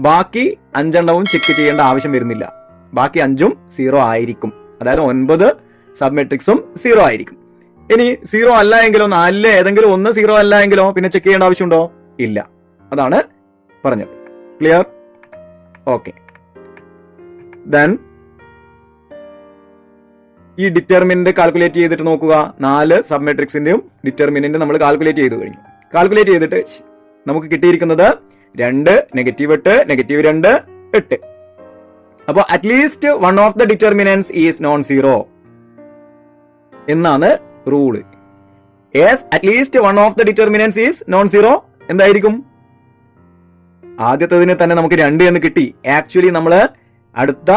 ബാക്കി 5 ചെക്ക് ചെയ്യേണ്ട ആവശ്യം വരുന്നില്ല. ബാക്കി 5 0 ആയിരിക്കും. അതായത് 9 സബ് മെട്രിക്സും 0 ആയിരിക്കും. ഇനി 0 അല്ല എങ്കിലോ, 4 ഏതെങ്കിലും 1 0 അല്ല എങ്കിലോ പിന്നെ ചെക്ക് ചെയ്യേണ്ട ആവശ്യമുണ്ടോ? ഇല്ല. അതാണ് പറഞ്ഞത്. ക്ലിയർ? ഓക്കെ. ദെൻ ഈ ഡിറ്റർമിനന്റ് കാൽക്കുലേറ്റ് ചെയ്തിട്ട് നോക്കുക. 4 സബ് മെട്രിക്സിന്റെയും ഡിറ്റർമിനന്റ് നമ്മൾ കാൽക്കുലേറ്റ് ചെയ്ത് കഴിഞ്ഞു. കാൽക്കുലേറ്റ് ചെയ്തിട്ട് നമുക്ക് കിട്ടിയിരിക്കുന്നത് 2 -8 -2 8. അപ്പോൾ at least one of the determinants is non zero എന്നാണ് rule. At least one of the determinants is non zero എന്തായിരിക്കും? ആദ്യത്തതിന് തന്നെ നമുക്ക് 2 എന്ന് കിട്ടി. ആക്ച്വലി നമ്മൾ അടുത്ത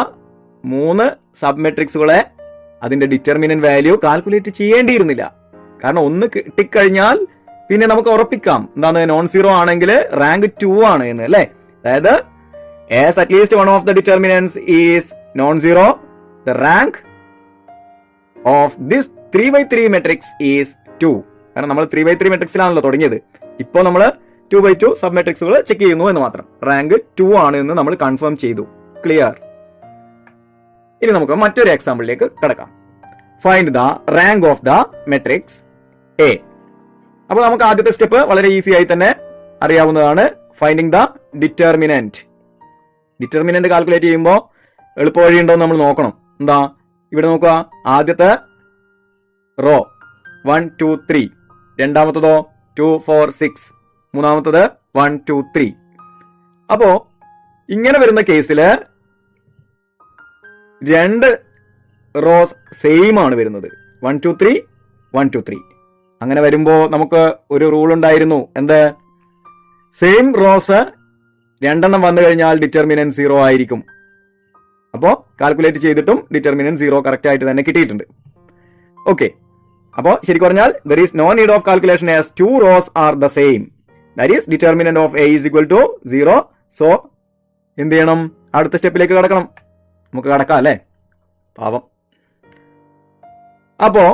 3 സബ് മെട്രിക്സുകളെ അതിന്റെ ഡിറ്റർമിനന്റ് വാല്യൂ കാൽക്കുലേറ്റ് ചെയ്യേണ്ടിയിരുന്നില്ല. കാരണം 1 കിട്ടിക്കഴിഞ്ഞാൽ പിന്നെ നമുക്ക് ഉറപ്പിക്കാം എന്താണ്, നോൺ സീറോ ആണെങ്കിൽ റാങ്ക് 2 ആണ് എന്ന്, അല്ലേ? അതായത് at least one of the determinants is non zero, the rank of this 3/3 matrix is 2. കാരണം നമ്മൾ 3/3 മെട്രിക്സിലാണല്ലോ തുടങ്ങിയത്. ഇപ്പോൾ നമ്മൾ 2/2 സബ് മെട്രിക്സുകൾ ചെക്ക് ചെയ്യുന്നു എന്ന് മാത്രം. റാങ്ക് 2 ആണ് എന്ന് നമ്മൾ കൺഫേം ചെയ്തു. ക്ലിയർ? ഇനി നമുക്ക് മറ്റൊരു എക്സാമ്പിളിലേക്ക് കടക്കാം. Find the rank of the matrix A. അപ്പോൾ നമുക്ക് ആദ്യത്തെ സ്റ്റെപ്പ് വളരെ ഈസി ആയി തന്നെ അറിയാവുന്നതാണ്. Finding the determinant. Determinant calculate ചെയ്യുമ്പോൾ എളുപ്പ വഴിയുണ്ടോ നമ്മൾ നോക്കണം. എന്താ, ഇവിടെ നോക്കുക. ആദ്യത്തെ റോ 1 2 3, രണ്ടാമത്തതോ 2 4 6, മൂന്നാമത്തത് 1 2 3. അപ്പോ ഇങ്ങനെ വരുന്ന കേസിൽ 2 റോസ് സെയിം ആണ് വരുന്നത്. 1 2 3 1 2 3. അങ്ങനെ വരുമ്പോ നമുക്ക് ഒരു റൂൾ ഉണ്ടായിരുന്നു. എന്ത്? സെയിം റോസ് 2 വന്നു കഴിഞ്ഞാൽ ഡിറ്റർമിനന്റ് 0 ആയിരിക്കും. അപ്പോൾ കാൽക്കുലേറ്റ് ചെയ്തിട്ടും ഡിറ്റർമിനന്റ് 0 കറക്റ്റ് ആയിട്ട് തന്നെ കിട്ടിയിട്ടുണ്ട്. ഓക്കെ. അപ്പോൾ ശരിക്കും പറഞ്ഞാൽ there is no need of calculation as 2 rows are the same. That is determinant of A is equal to 0. So എന്ത് ചെയ്യണം? അടുത്ത സ്റ്റെപ്പിലേക്ക് കടക്കണം. നമുക്ക് കടക്കാം, അല്ലേ? പാവം. അപ്പോ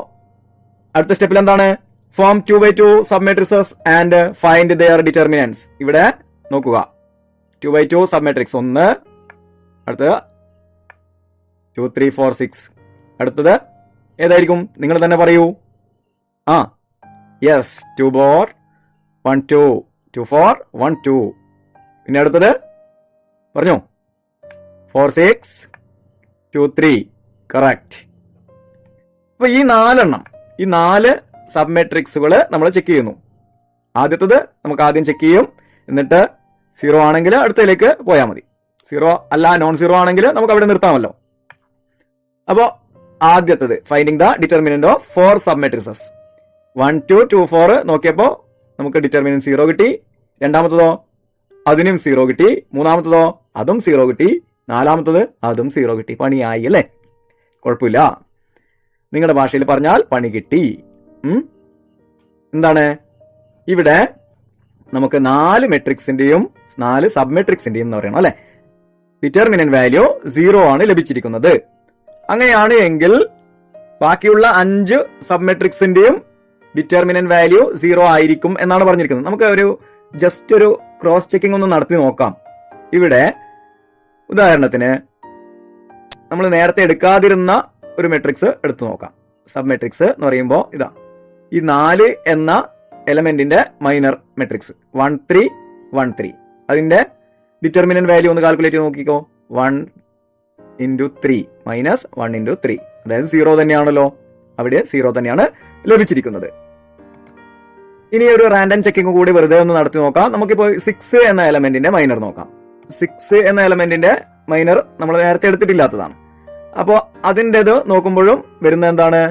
അടുത്ത സ്റ്റെപ്പിൽ എന്താണ്? Form 2/2 sub matrixes and find there determinants. ഇവിടെ നോക്കുക. 2/2 സബ് മെട്രിക്സ് 1, അടുത്തത് 2 3 4 6, അടുത്തത് ഏതായിരിക്കും? നിങ്ങൾ തന്നെ പറയൂ. യെസ്, 2 4 1 2, 2 4 1 2. പിന്നെ അടുത്തത് പറഞ്ഞോ? 4 6 2 3. കറക്റ്റ്. അപ്പൊ ഈ 4 സബ് മെട്രിക്സുകൾ നമ്മൾ ചെക്ക് ചെയ്യുന്നു. ആദ്യത്തത് നമുക്ക് ആദ്യം ചെക്ക് ചെയ്യും. എന്നിട്ട് 0 ആണെങ്കിൽ അടുത്തതിലേക്ക് പോയാൽ മതി. 0 അല്ല, നോൺ 0 ആണെങ്കിൽ നമുക്ക് അവിടെ നിർത്താമല്ലോ. അപ്പോൾ ആദ്യത്തത് finding the determinant of 4 sub matrices. 1 2 2 4 നോക്കിയപ്പോൾ നമുക്ക് ഡിറ്റർമിനന്റ് 0 കിട്ടി. രണ്ടാമത്തതോ അതിനും 0 കിട്ടി. മൂന്നാമത്തതോ അതും 0 കിട്ടി. നാലാമത്തത് അതും 0 കിട്ടി. പണിയായി, അല്ലേ? കുഴപ്പമില്ല. നിങ്ങളുടെ ഭാഷയിൽ പറഞ്ഞാൽ പണി കിട്ടി. എന്താണ് ഇവിടെ നമുക്ക് 4 മെട്രിക്സിന്റെയും 4 സബ് മെട്രിക്സിന്റെയും എന്ന് പറയണം, അല്ലെ? ഡിറ്റർമിനന്റ് വാല്യൂ 0 ആണ് ലഭിച്ചിരിക്കുന്നത്. അങ്ങനെയാണ് എങ്കിൽ ബാക്കിയുള്ള 5 സബ് മെട്രിക്സിന്റെയും ഡിറ്റർമിനന്റ് വാല്യൂ 0 ആയിരിക്കും എന്നാണ് പറഞ്ഞിരിക്കുന്നത്. നമുക്ക് ഒരു ജസ്റ്റ് ഒരു ക്രോസ് ചെക്കിംഗ് ഒന്ന് നടത്തി നോക്കാം. ഇവിടെ ഉദാഹരണത്തിന് നമ്മൾ നേരത്തെ എടുക്കാതിരുന്ന ഒരു മെട്രിക്സ് എടുത്തു നോക്കാം. സബ് മെട്രിക്സ് എന്ന് പറയുമ്പോൾ ഇതാ, ഈ 4 എന്ന എലമെന്റിന്റെ മൈനർ മെട്രിക്സ് 1 3 1 3. അതിന്റെ ഡിറ്റർമിനന്റ് വാല്യൂ ഒന്ന് കാൽക്കുലേറ്റ് ചെയ്ത് നോക്കിക്കോ. 1 × 3 മൈനസ് 1 × 3, അതായത് 0 തന്നെയാണല്ലോ. അവിടെ 0 തന്നെയാണ് ലഭിച്ചിരിക്കുന്നത്. ഇനി ഒരു റാൻഡം ചെക്കിംഗ് കൂടി വെറുതെ ഒന്ന് നടത്തി നോക്കാം. നമുക്കിപ്പോൾ 6 എന്ന എലമെന്റിന്റെ മൈനർ നോക്കാം. 6 എന്ന എലമെന്റിന്റെ മൈനർ നമ്മൾ നേരത്തെ എടുത്തിട്ടില്ലാത്തതാണ്. അപ്പോൾ അതിൻ്റെത് നോക്കുമ്പോഴും വരുന്നത് എന്താണ്?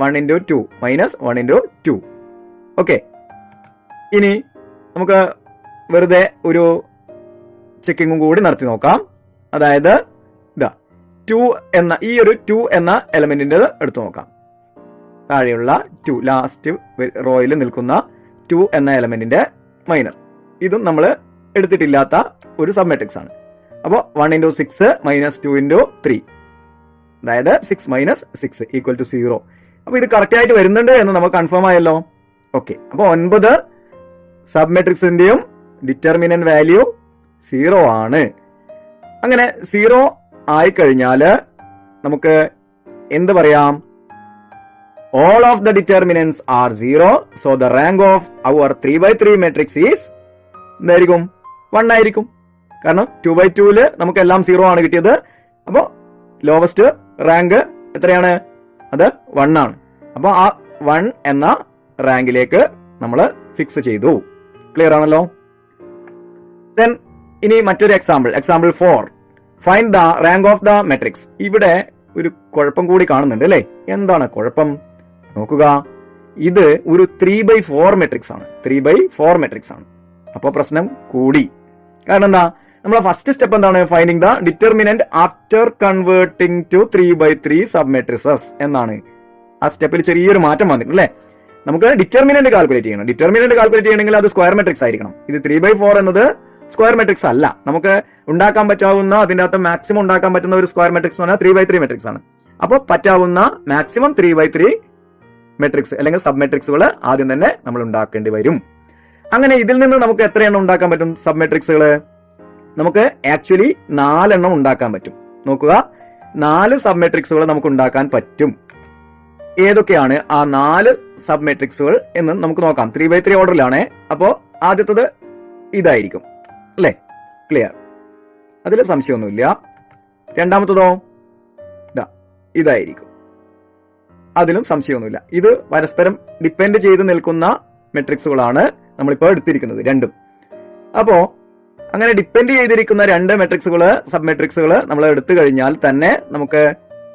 1 × 2 മൈനസ് 1 × 2. ഓക്കെ. ഇനി നമുക്ക് വെറുതെ ഒരു ചെക്കിങ്ങും കൂടി നടത്തി നോക്കാം. അതായത് ഇതാ 2 എന്ന ഈ ഒരു 2 എന്ന എലമെന്റിൻ്റെ എടുത്തു നോക്കാം. താഴെയുള്ള 2 ലാസ്റ്റ് റോയിൽ നിൽക്കുന്ന 2 എന്ന എലമെന്റിന്റെ മൈനർ. ഇതും നമ്മൾ എടുത്തിട്ടില്ലാത്ത ഒരു സബ് മെട്രിക്സ് ആണ്. അപ്പോൾ 1 × 6 - 2 × 3, അതായത് 6 - 6 = 0. അപ്പോൾ ഇത് കറക്റ്റ് ആയിട്ട് വരുന്നുണ്ട് എന്ന് നമുക്ക് കൺഫേം ആയല്ലോ. ഓക്കെ, അപ്പോൾ 9 സബ് മെട്രിക്സിന്റെയും ഡിറ്റർമിനന്റ് വാല്യൂ 0 ആണ്. അങ്ങനെ 0 ആയിക്കഴിഞ്ഞാൽ നമുക്ക് എന്ത് പറയാം? All of the determinants are 0, so the rank of our 3/3 matrix is എന്തായിരിക്കും? 1 ആയിരിക്കും. കാരണം 2/2 നമുക്ക് എല്ലാം 0 ആണ് കിട്ടിയത്. അപ്പോൾ ലോവസ്റ്റ് റാങ്ക് എത്രയാണ്? അത് 1 ആണ്. അപ്പോൾ ആ 1 എന്ന റാങ്കിലേക്ക് നമ്മൾ ഫിക്സ് ചെയ്തു. ക്ലിയർ ആണല്ലോ? ദെൻ ഇനി മറ്റൊരു example 4. Find the rank of the matrix. ഇവിടെ ഒരു കുഴപ്പം കൂടി കാണുന്നുണ്ട് അല്ലേ? എന്താണ് കുഴപ്പം? നോക്കുക, ഇത് ഒരു 3/4 മെട്രിക്സ് ആണ്. 3/4 മെട്രിക്സ് ആണ്. അപ്പോൾ പ്രശ്നം കൂടി. കാരണം എന്താ? നമ്മളെ ഫസ്റ്റ് സ്റ്റെപ്പ് എന്താണ്? Finding the determinant after converting to 3/3 sub matrices എന്നാണ്. ആ സ്റ്റെപ്പിൽ ചെറിയൊരു മാറ്റം വന്നിട്ടുണ്ട് അല്ലേ? നമുക്ക് ഡിറ്റർമിനന്റ് കാൽക്കുലേറ്റ് ചെയ്യണം. ഡിറ്റർമിനന്റ് കാൽക്കുലേറ്റ് ചെയ്യണമെങ്കിൽ അത് സ്ക്വയർ മെട്രിക്സ് ആയിരിക്കണം. ഇത് 3/4 എന്നത് സ്ക്വയർ മെട്രിക്സ് അല്ല. നമുക്ക് ഉണ്ടാക്കാൻ പറ്റാവുന്ന, അതിൻ്റെ അകത്ത് മാക്സിമം ഉണ്ടാക്കാൻ പറ്റുന്ന ഒരു സ്ക്വയർ മെട്രിക്സ് എന്ന് പറഞ്ഞാൽ 3/3 മെട്രിക്സ് ആണ്. അപ്പോൾ പറ്റാവുന്ന മാക്സിമം 3/3 മെട്രിക്സ് അല്ലെങ്കിൽ സബ് മെട്രിക്സുകൾ ആദ്യം തന്നെ നമ്മൾ ഉണ്ടാക്കേണ്ടി വരും. അങ്ങനെ ഇതിൽ നിന്ന് നമുക്ക് എത്ര എണ്ണം ഉണ്ടാക്കാൻ പറ്റും സബ് മെട്രിക്സുകൾ? നമുക്ക് ആക്ച്വലി 4 എണ്ണം ഉണ്ടാക്കാൻ പറ്റും. നോക്കുക, 4 സബ് മെട്രിക്സുകൾ നമുക്ക് ഉണ്ടാക്കാൻ പറ്റും. ഏതൊക്കെയാണ് ആ 4 സബ് മെട്രിക്സുകൾ എന്ന് നമുക്ക് നോക്കാം. 3/3 ഓർഡറിലാണ്. അപ്പോൾ ആദ്യത്തത് ഇതായിരിക്കും അല്ലേ? ക്ലിയർ, അതിൽ സംശയമൊന്നുമില്ല. രണ്ടാമത്തതോ ഇതായിരിക്കും, അതിലും സംശയമൊന്നുമില്ല. ഇത് പരസ്പരം ഡിപ്പെൻഡ് ചെയ്ത് നിൽക്കുന്ന മെട്രിക്സുകളാണ് നമ്മളിപ്പോൾ എടുത്തിരിക്കുന്നത് രണ്ടും. അപ്പോൾ അങ്ങനെ ഡിപ്പെൻഡ് ചെയ്തിരിക്കുന്ന 2 മെട്രിക്സുകൾ, സബ് മെട്രിക്സുകൾ നമ്മൾ എടുത്തു കഴിഞ്ഞാൽ തന്നെ നമുക്ക്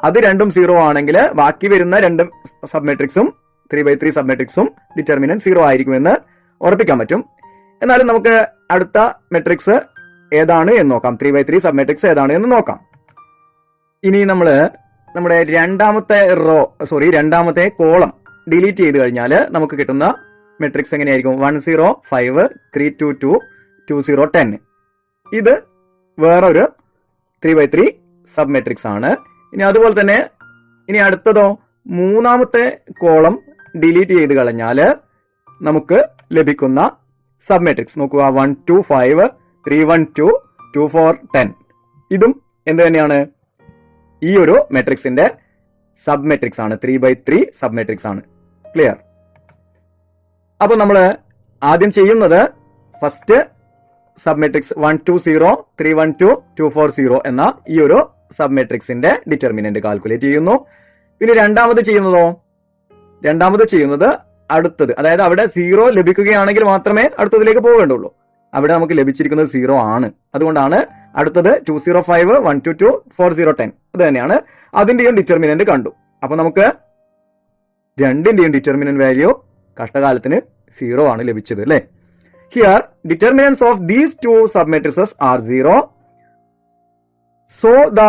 അത് രണ്ടും 0 ആണെങ്കിൽ ബാക്കി വരുന്ന 2 സബ് മെട്രിക്സും 3/3 സബ് മെട്രിക്സും ഡിറ്റർമിനന്റ് 0 ആയിരിക്കുമെന്ന് ഉറപ്പിക്കാൻ പറ്റും. എന്നാലും നമുക്ക് അടുത്ത മെട്രിക്സ് ഏതാണ് എന്ന് നോക്കാം. 3/3 സബ് മെട്രിക്സ് ഏതാണ് എന്ന് നോക്കാം. ഇനി നമ്മൾ നമ്മുടെ രണ്ടാമത്തെ കോളം ഡിലീറ്റ് ചെയ്ത് കഴിഞ്ഞാൽ നമുക്ക് കിട്ടുന്ന മെട്രിക്സ് എങ്ങനെയായിരിക്കും? 1 0 5 3 2 2 2 0 10. ഇത് വേറൊരു 3/3 സബ് മെട്രിക്സ് ആണ്. ഇനി അതുപോലെ തന്നെ ഇനി അടുത്തതോ, മൂന്നാമത്തെ കോളം ഡിലീറ്റ് ചെയ്ത് കളഞ്ഞാൽ നമുക്ക് ലഭിക്കുന്ന സബ് മെട്രിക്സ് നോക്കുക. 1 2 5 3 1 2 2 4 10. ഇതും എന്ത് തന്നെയാണ്? ഈ ഒരു മെട്രിക്സിന്റെ സബ് മെട്രിക്സ് ആണ്. 3/3 സബ് മെട്രിക്സ് ആണ്. ക്ലിയർ? അപ്പോൾ നമ്മൾ ആദ്യം ചെയ്യുന്നത് ഫസ്റ്റ് സബ് മെട്രിക്സ് 1 2 0 3 1 2 2 4 0 എന്ന ഈ ഒരു സബ് മെട്രിക്സിന്റെ ഡിറ്റർമിനന്റ് കാൽക്കുലേറ്റ് ചെയ്യുന്നു. പിന്നെ രണ്ടാമത് ചെയ്യുന്നത് അടുത്തത്, അതായത് അവിടെ 0 ലഭിക്കുകയാണെങ്കിൽ മാത്രമേ അടുത്തതിലേക്ക് പോകേണ്ടുള്ളൂ. അവിടെ നമുക്ക് ലഭിച്ചിരിക്കുന്നത് 0 ആണ്. അതുകൊണ്ടാണ് അടുത്തത് 2 0 5 1 2 2 4 0 10. അത് തന്നെയാണ്. അതിന്റെയും ഡിറ്റർമിനന്റ് കണ്ടു. അപ്പൊ നമുക്ക് രണ്ടിന്റെയും ഡിറ്റർമിനന്റ് വാല്യൂ കഷ്ടകാലത്തിന് 0 ആണ് ലഭിച്ചത് അല്ലേ? Here determinants of these 2 sub matrices are 0. So the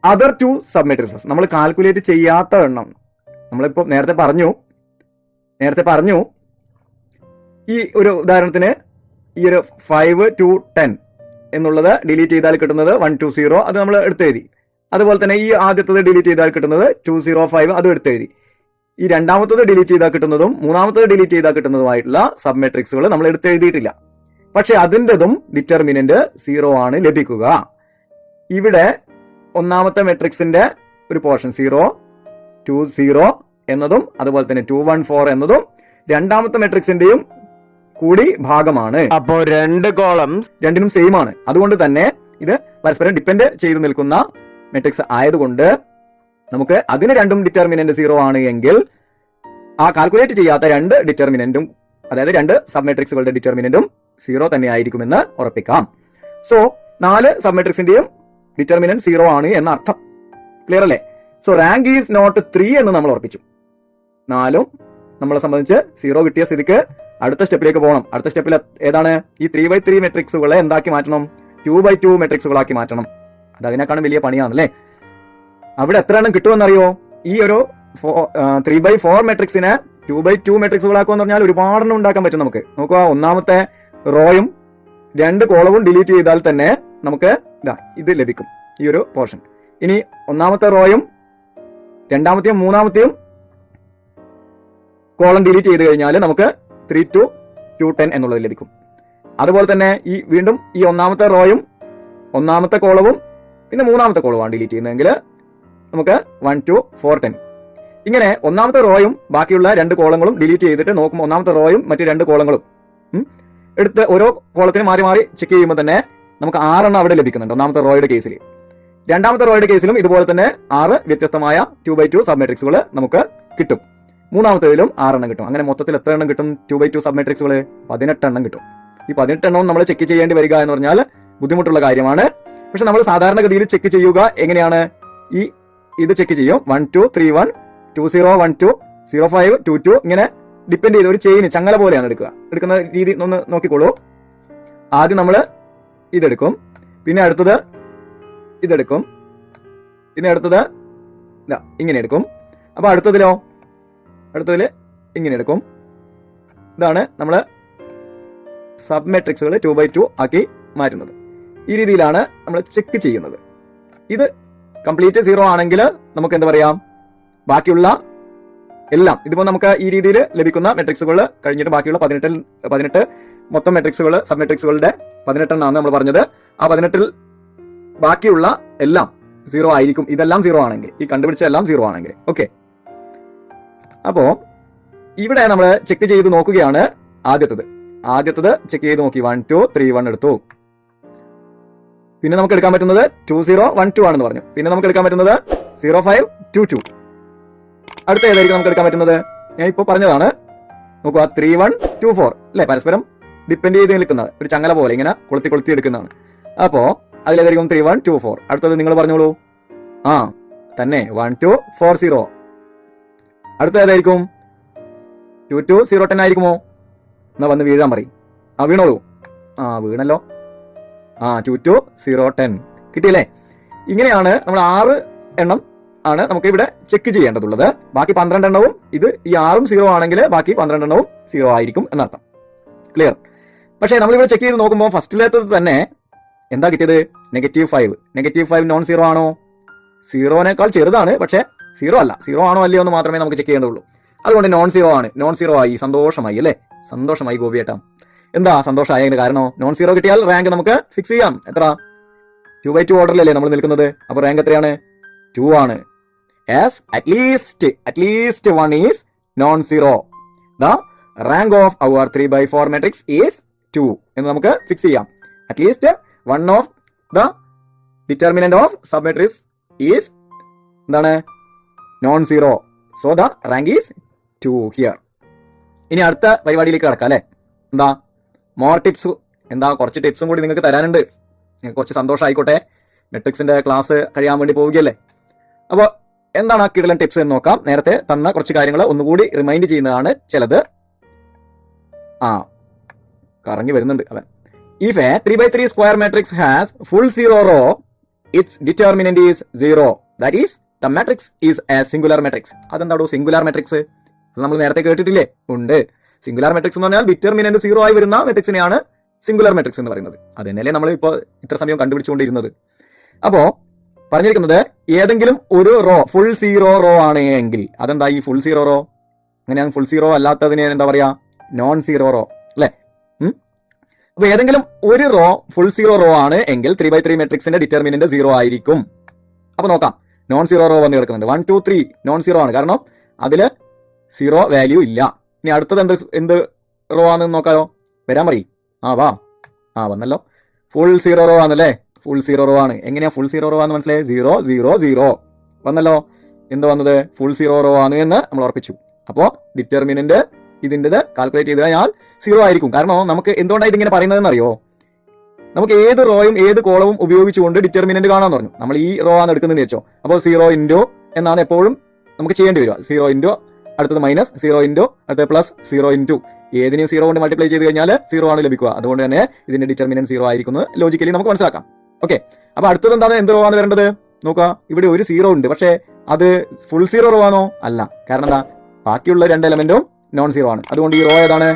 other 2 sub matrices നമ്മൾ കാൽക്കുലേറ്റ് ചെയ്യാത്ത എണ്ണം, നമ്മളിപ്പോൾ നേരത്തെ പറഞ്ഞു ഈ ഒരു ഉദാഹരണത്തിന് ഈ ഒരു 5 2 10 എന്നുള്ളത് ഡിലീറ്റ് ചെയ്താൽ കിട്ടുന്നത് 1 2 0, അത് നമ്മൾ എടുത്തെഴുതി. അതുപോലെ തന്നെ ഈ ആദ്യത്തത് ഡിലീറ്റ് ചെയ്താൽ കിട്ടുന്നത് 2 0 5, അതും എടുത്തെഴുതി. ഈ രണ്ടാമത്തത് ഡിലീറ്റ് ചെയ്താൽ കിട്ടുന്നതും മൂന്നാമത്തത് ഡിലീറ്റ് ചെയ്താൽ കിട്ടുന്നതുമായിട്ടുള്ള സബ് മെട്രിക്സുകൾ നമ്മൾ എടുത്തെഴുതിയിട്ടില്ല. പക്ഷെ അതിൻ്റെതും ഡിറ്റർമിനന്റ് 0 ആണ് ലഭിക്കുക. ഇവിടെ ഒന്നാമത്തെ മെട്രിക്സിന്റെ ഒരു പോർഷൻ 0 2 0 എന്നതും അതുപോലെ തന്നെ 2 1 4 എന്നതും രണ്ടാമത്തെ മെട്രിക്സിന്റെയും കൂടി ഭാഗമാണ്. അപ്പോൾ 2 കോളംസ് രണ്ടിനും സെയിം ആണ്. അതുകൊണ്ട് തന്നെ ഇത് പരസ്പരം ഡിപ്പെൻഡ് ചെയ്ത് നിൽക്കുന്ന മെട്രിക്സ് ആയതുകൊണ്ട് നമുക്ക് അതിന് രണ്ടും ഡിറ്റർമിനന്റ് 0 ആണ് എങ്കിൽ ആ കാൽക്കുലേറ്റ് ചെയ്യാത്ത 2 ഡിറ്റർമിനന്റും, അതായത് 2 സബ് മെട്രിക്സുകളുടെ ഡിറ്റർമിനന്റും 0 തന്നെ ആയിരിക്കുമെന്ന് ഉറപ്പിക്കാം. സോ 4 സബ് മെട്രിക്സിന്റെയും ഡിറ്റർമിനന്റ് 0 ആണ് എന്ന അർത്ഥം. ക്ലിയർ അല്ലേ? സോ റാങ്ക് ഈസ് നോട്ട് 3 എന്ന് നമ്മൾ ഉറപ്പിച്ചു. 4ഉം നമ്മളെ സംബന്ധിച്ച് 0 കിട്ടിയ സ്ഥിതിക്ക് അടുത്ത സ്റ്റെപ്പിലേക്ക് പോകണം. അടുത്ത സ്റ്റെപ്പിൽ ഏതാണ്? ഈ 3/3 മെട്രിക്സുകളെ എന്താക്കി മാറ്റണം? 2/2 മെട്രിക്സുകളാക്കി മാറ്റണം. അത് അതിനേക്കാളും വലിയ പണിയാണല്ലേ. അവിടെ എത്ര എണ്ണം കിട്ടുമെന്നറിയോ? ഈ ഒരു 3/4 മെട്രിക്സിനെ 2x2 മെട്രിക്സുകളാക്കുക എന്ന് പറഞ്ഞാൽ ഒരുപാടെണ്ണം ഉണ്ടാക്കാൻ പറ്റും നമുക്ക്. നോക്കുക, ഒന്നാമത്തെ റോയും 2 കോളവും ഡിലീറ്റ് ചെയ്താൽ തന്നെ നമുക്ക് ഇത് ലഭിക്കും, ഈ ഒരു പോർഷൻ. ഇനി ഒന്നാമത്തെ റോയും രണ്ടാമത്തെയും മൂന്നാമത്തെയും കോളം ഡിലീറ്റ് ചെയ്ത് കഴിഞ്ഞാൽ നമുക്ക് 3 to 210 എന്നുള്ളത് ലഭിക്കും. അതുപോലെ തന്നെ വീണ്ടും ഈ ഒന്നാമത്തെ റോയും ഒന്നാമത്തെ കോളവും പിന്നെ മൂന്നാമത്തെ കോളവുമാണ് ഡിലീറ്റ് ചെയ്യുന്നതെങ്കിൽ നമുക്ക് 1 to 410. ഇങ്ങനെ ഒന്നാമത്തെ റോയും ബാക്കിയുള്ള 2 കോളങ്ങളും ഡിലീറ്റ് ചെയ്തിട്ട് നോക്കുമ്പോൾ ഒന്നാമത്തെ റോയും മറ്റ് 2 കോളങ്ങളും എടുത്ത് ഓരോ കോളത്തിന് മാറി മാറി ചെക്ക് ചെയ്യുമ്പോൾ തന്നെ നമുക്ക് 6 എണ്ണം അവിടെ ലഭിക്കുന്നുണ്ട് ഒന്നാമത്തെ റോയുടെ കേസിൽ. രണ്ടാമത്തെ റോയുടെ കേസിലും ഇതുപോലെ തന്നെ 6 വ്യത്യസ്തമായ 2x2 സബ് മെട്രിക്സുകൾ നമുക്ക് കിട്ടും. മൂന്നാമത്തേതിലും 6 എണ്ണം കിട്ടും. അങ്ങനെ മൊത്തത്തിൽ എത്ര എണ്ണം കിട്ടും 2x2 സബ് മെട്രിക്സുകൾ? 18 എണ്ണം കിട്ടും. ഈ 18 എണ്ണവും നമ്മൾ ചെക്ക് ചെയ്യേണ്ടി വരിക എന്ന് പറഞ്ഞാൽ ബുദ്ധിമുട്ടുള്ള കാര്യമാണ്. പക്ഷെ നമ്മൾ സാധാരണഗതിയിൽ ചെക്ക് ചെയ്യുക എങ്ങനെയാണ്? ഇത് ചെക്ക് ചെയ്യും 1 2 3 1 2 0 1 2 0 5 2 2 ഇങ്ങനെ ഡിപ്പെൻഡ് ചെയ്ത് ഒരു ചെയിൻ ചങ്ങല പോലെയാണ് എടുക്കുന്ന രീതി ഒന്ന് നോക്കിക്കോളൂ. ആദ്യം നമ്മൾ ഇതെടുക്കും, പിന്നെ അടുത്തത് ഇതെടുക്കും, പിന്നെ അടുത്തത് ഇങ്ങനെ എടുക്കും. അപ്പൊ അടുത്തതിൽ ഇങ്ങനെ എടുക്കും. ഇതാണ് നമ്മൾ സബ് മെട്രിക്സുകൾ 2x2 ആക്കി മാറ്റുന്നത്. ഈ രീതിയിലാണ് നമ്മൾ ചെക്ക് ചെയ്യുന്നത്. ഇത് കംപ്ലീറ്റ് 0 ആണെങ്കിൽ നമുക്ക് എന്താ പറയാം, ബാക്കിയുള്ള എല്ലാം ഇതിപ്പോൾ നമുക്ക് ഈ രീതിയിൽ ലഭിക്കുന്ന മെട്രിക്സുകൾ കഴിഞ്ഞിട്ട് ബാക്കിയുള്ള 18 മൊത്തം മെട്രിക്സുകൾ സബ് മെട്രിക്സുകളുടെ 18 എണ്ണമാണ് നമ്മൾ പറഞ്ഞത്. ആ 18ൽ ബാക്കിയുള്ള എല്ലാം 0 ആയിരിക്കും. ഇതെല്ലാം 0 ആണെങ്കിൽ, ഈ കണ്ടുപിടിച്ച എല്ലാം 0 ആണെങ്കിൽ. ഓക്കെ, അപ്പോ ഇവിടെ നമ്മൾ ചെക്ക് ചെയ്ത് നോക്കുകയാണ്. ആദ്യത്തത് ചെക്ക് ചെയ്ത് നോക്കി 1 2 3 1 എടുത്തു. പിന്നെ നമുക്ക് എടുക്കാൻ പറ്റുന്നത് 2 0 1 2 ആണെന്ന് പറഞ്ഞു. പിന്നെ നമുക്ക് എടുക്കാൻ പറ്റുന്നത് 0 5 2 2. അടുത്ത ഏതായിരിക്കും നമുക്ക് എടുക്കാൻ പറ്റുന്നത്? ഞാൻ ഇപ്പോൾ പറഞ്ഞതാണ്. നോക്കുക, 3 1 2 4 അല്ലെ, പരസ്പരം ഡിപ്പെൻഡ് ചെയ്ത് നിൽക്കുന്നത് ഒരു ചങ്ങല പോലെ ഇങ്ങനെ കൊളുത്തി എടുക്കുന്നതാണ്. അപ്പോ അതിലേതായിരിക്കും 3 1 2 4. അടുത്തത് നിങ്ങൾ പറഞ്ഞോളൂ. തന്നെ 1 2 4 0. അടുത്ത ഏതായിരിക്കും? 2 2 0 10 ആയിരിക്കുമോ? എന്നാ വന്ന് വീഴാൻ പറയും. വീണോളൂ. വീണല്ലോ. 2 2 0 10 കിട്ടിയല്ലേ? ഇങ്ങനെയാണ് നമ്മൾ 6 എണ്ണം ആണ് നമുക്ക് ഇവിടെ ചെക്ക് ചെയ്യേണ്ടതുള്ളത്. ബാക്കി 12 എണ്ണവും ഈ 6ഉം 0 ആണെങ്കിൽ ബാക്കി 12 എണ്ണവും 0 ആയിരിക്കും എന്നർത്ഥം. ക്ലിയർ? പക്ഷേ നമ്മളിവിടെ ചെക്ക് ചെയ്ത് നോക്കുമ്പോൾ ഫസ്റ്റിലേത്തത് തന്നെ എന്താ കിട്ടിയത്? -5 നോൺ 0 ആണോ? 0നേക്കാൾ ചെറുതാണ്, പക്ഷേ 0 അല്ല. 0 ആണോ അല്ലയോ എന്ന് മാത്രമേ നമുക്ക് ചെക്ക് ചെയ്യേണ്ടതുള്ളൂ. അതുകൊണ്ട് നോൺ 0 ആണ്. നോൺ 0 ആയി. സന്തോഷമായി അല്ലേ? സന്തോഷമായി ഗോപിയേട്ടാ. എന്താ സന്തോഷമായതിന് കാരണം? നോൺ 0 കിട്ടിയാൽ റാങ്ക് നമുക്ക് ഫിക്സ് ചെയ്യാം. എത്ര? 2x2 ഓർഡറിലല്ലേ നമ്മൾ നിൽക്കുന്നത്. അപ്പോൾ റാങ്ക് എത്രയാണ്? 2 ആണ്. As at least one is non-zero. The rank of our 3x4 matrix is 2 എന്ന് നമുക്ക് ഫിക്സ് ചെയ്യാം. At least one of the determinant of submatrix is എന്താണ്? non-zero. So the rank is 2 here. ഇനി അടുത്ത പരിപാടിയിലേക്ക് കടക്കാം അല്ലേ? More tips. കുറച്ച് ടിപ്സും കൂടി നിങ്ങൾക്ക് തരാനുണ്ട്. കുറച്ച് സന്തോഷം ആയിക്കോട്ടെ. മെട്രിക്സിന്റെ ക്ലാസ് കഴിയാൻ വേണ്ടി പോവുകയല്ലേ. അപ്പോൾ എന്താണ് ആ കിടലൻ ടിപ്സ് എന്ന് നോക്കാം. നേരത്തെ തന്ന കുറച്ച് കാര്യങ്ങൾ ഒന്നുകൂടി റിമൈൻഡ് ചെയ്യുന്നതാണ് ചിലത്. കറങ്ങി വരുന്നുണ്ട് അവൻ. If a 3x3 square matrix has full 0 row, its determinant is 0. That is, the matrix is a singular matrix. അതെന്താണോ സിംഗുലാർ മെട്രിക്സ്? നമ്മൾ നേരത്തെ കേട്ടിട്ടില്ലേ? ഉണ്ട്. സിംഗുലാർ മെട്രിക്സ് എന്ന് പറഞ്ഞാൽ ഡിറ്റർമിനന്റ് 0 ആയി വരുന്ന മെട്രിക്സിനെയാണ് സിംഗുലാർ മെട്രിക്സ് എന്ന് പറയുന്നത്. അത് തന്നെയല്ലേ നമ്മൾ ഇപ്പോൾ ഇത്ര സമയം കണ്ടുപിടിച്ചുകൊണ്ടിരുന്നത്. അപ്പോ പറഞ്ഞിരിക്കുന്നത് ഏതെങ്കിലും ഒരു റോ ഫുൾ 0 റോ ആണ് എങ്കിൽ അതെന്താ ഈ ഫുൾ 0 റോ? അങ്ങനെയാണ്. ഫുൾ 0 അല്ലാത്തതിനെ എന്താ പറയാ? നോൺ 0 റോ അല്ലെ? അപ്പൊ ഏതെങ്കിലും ഒരു റോ ഫുൾ 0 റോ ആണ് എങ്കിൽ 3x3 മെട്രിക്സിന്റെ ഡിറ്റർമിനന്റ് 0 ആയിരിക്കും. അപ്പൊ നോക്കാം. നോൺ 0 റോ വന്ന് കിടക്കുന്നുണ്ട്. 1 2 3 നോൺ 0 ആണ്, കാരണം അതില് 0 വാല്യൂ ഇല്ല. ഇനി അടുത്തത് എന്ത് റോ ആണെന്ന് നോക്കാലോ. വരാൻ പറയും. വാ. വന്നല്ലോ. ഫുൾ 0 റോ ആണല്ലേ? ഫുൾ 0 റോ ആണ്. എങ്ങനെയാ ഫുൾ 0 റോ ആണെന്ന് മനസ്സിലായി? 0 0 0 വന്നല്ലോ. എന്ത് വന്നത്? ഫുൾ 0 റോ ആണ് എന്ന് നമ്മൾ ഉറപ്പിച്ചു. അപ്പോൾ ഡിറ്റർമിനന്റ് ഇതിൻ്റെത് കാൽക്കുലേറ്റ് ചെയ്ത് കഴിഞ്ഞാൽ 0 ആയിരിക്കും. കാരണം നമുക്ക് എന്തുകൊണ്ടാണ് ഇതിങ്ങനെ പറയുന്നതെന്ന് അറിയോ? നമുക്ക് ഏത് റോയും ഏത് കോളവും ഉപയോഗിച്ചുകൊണ്ട് ഡിറ്റർമിനന്റ് കാണാമെന്ന് പറഞ്ഞു. നമ്മൾ ഈ റോ ആണ് എടുക്കുന്നതെന്ന് വെച്ചോ. അപ്പോൾ 0 ഇൻറ്റു എന്നാണ് എപ്പോഴും നമുക്ക് ചെയ്യേണ്ടി വരിക. 0 ഇൻറ്റു അടുത്തത് മൈനസ് 0 ഇൻറ്റു അടുത്തത് പ്ലസ് 0 ഇൻറ്റു ഏതിനെയും 0 കൊണ്ട് മൾട്ടിപ്ലൈ ചെയ്ത് കഴിഞ്ഞാൽ 0 ആണ് ലഭിക്കുക. അതുകൊണ്ട് തന്നെ ഇതിന്റെ ഡിറ്റർമിനന്റ് 0 ആയിരിക്കും ലോജിക്കലി നമുക്ക് മനസ്സിലാക്കാം. ഓക്കെ, അപ്പൊ അടുത്തത് എന്താണ്? എന്ത് റോ ആണ് വരേണ്ടത്? നോക്കുക, ഇവിടെ ഒരു 0 ഉണ്ട്, പക്ഷേ അത് ഫുൾ 0 റോ ആണോ? അല്ല. കാരണം എന്താ? ബാക്കിയുള്ള 2 എലമെന്റും നോൺ സീറോ ആണ്. അതുകൊണ്ട് ഈ റോ ഏതാണ്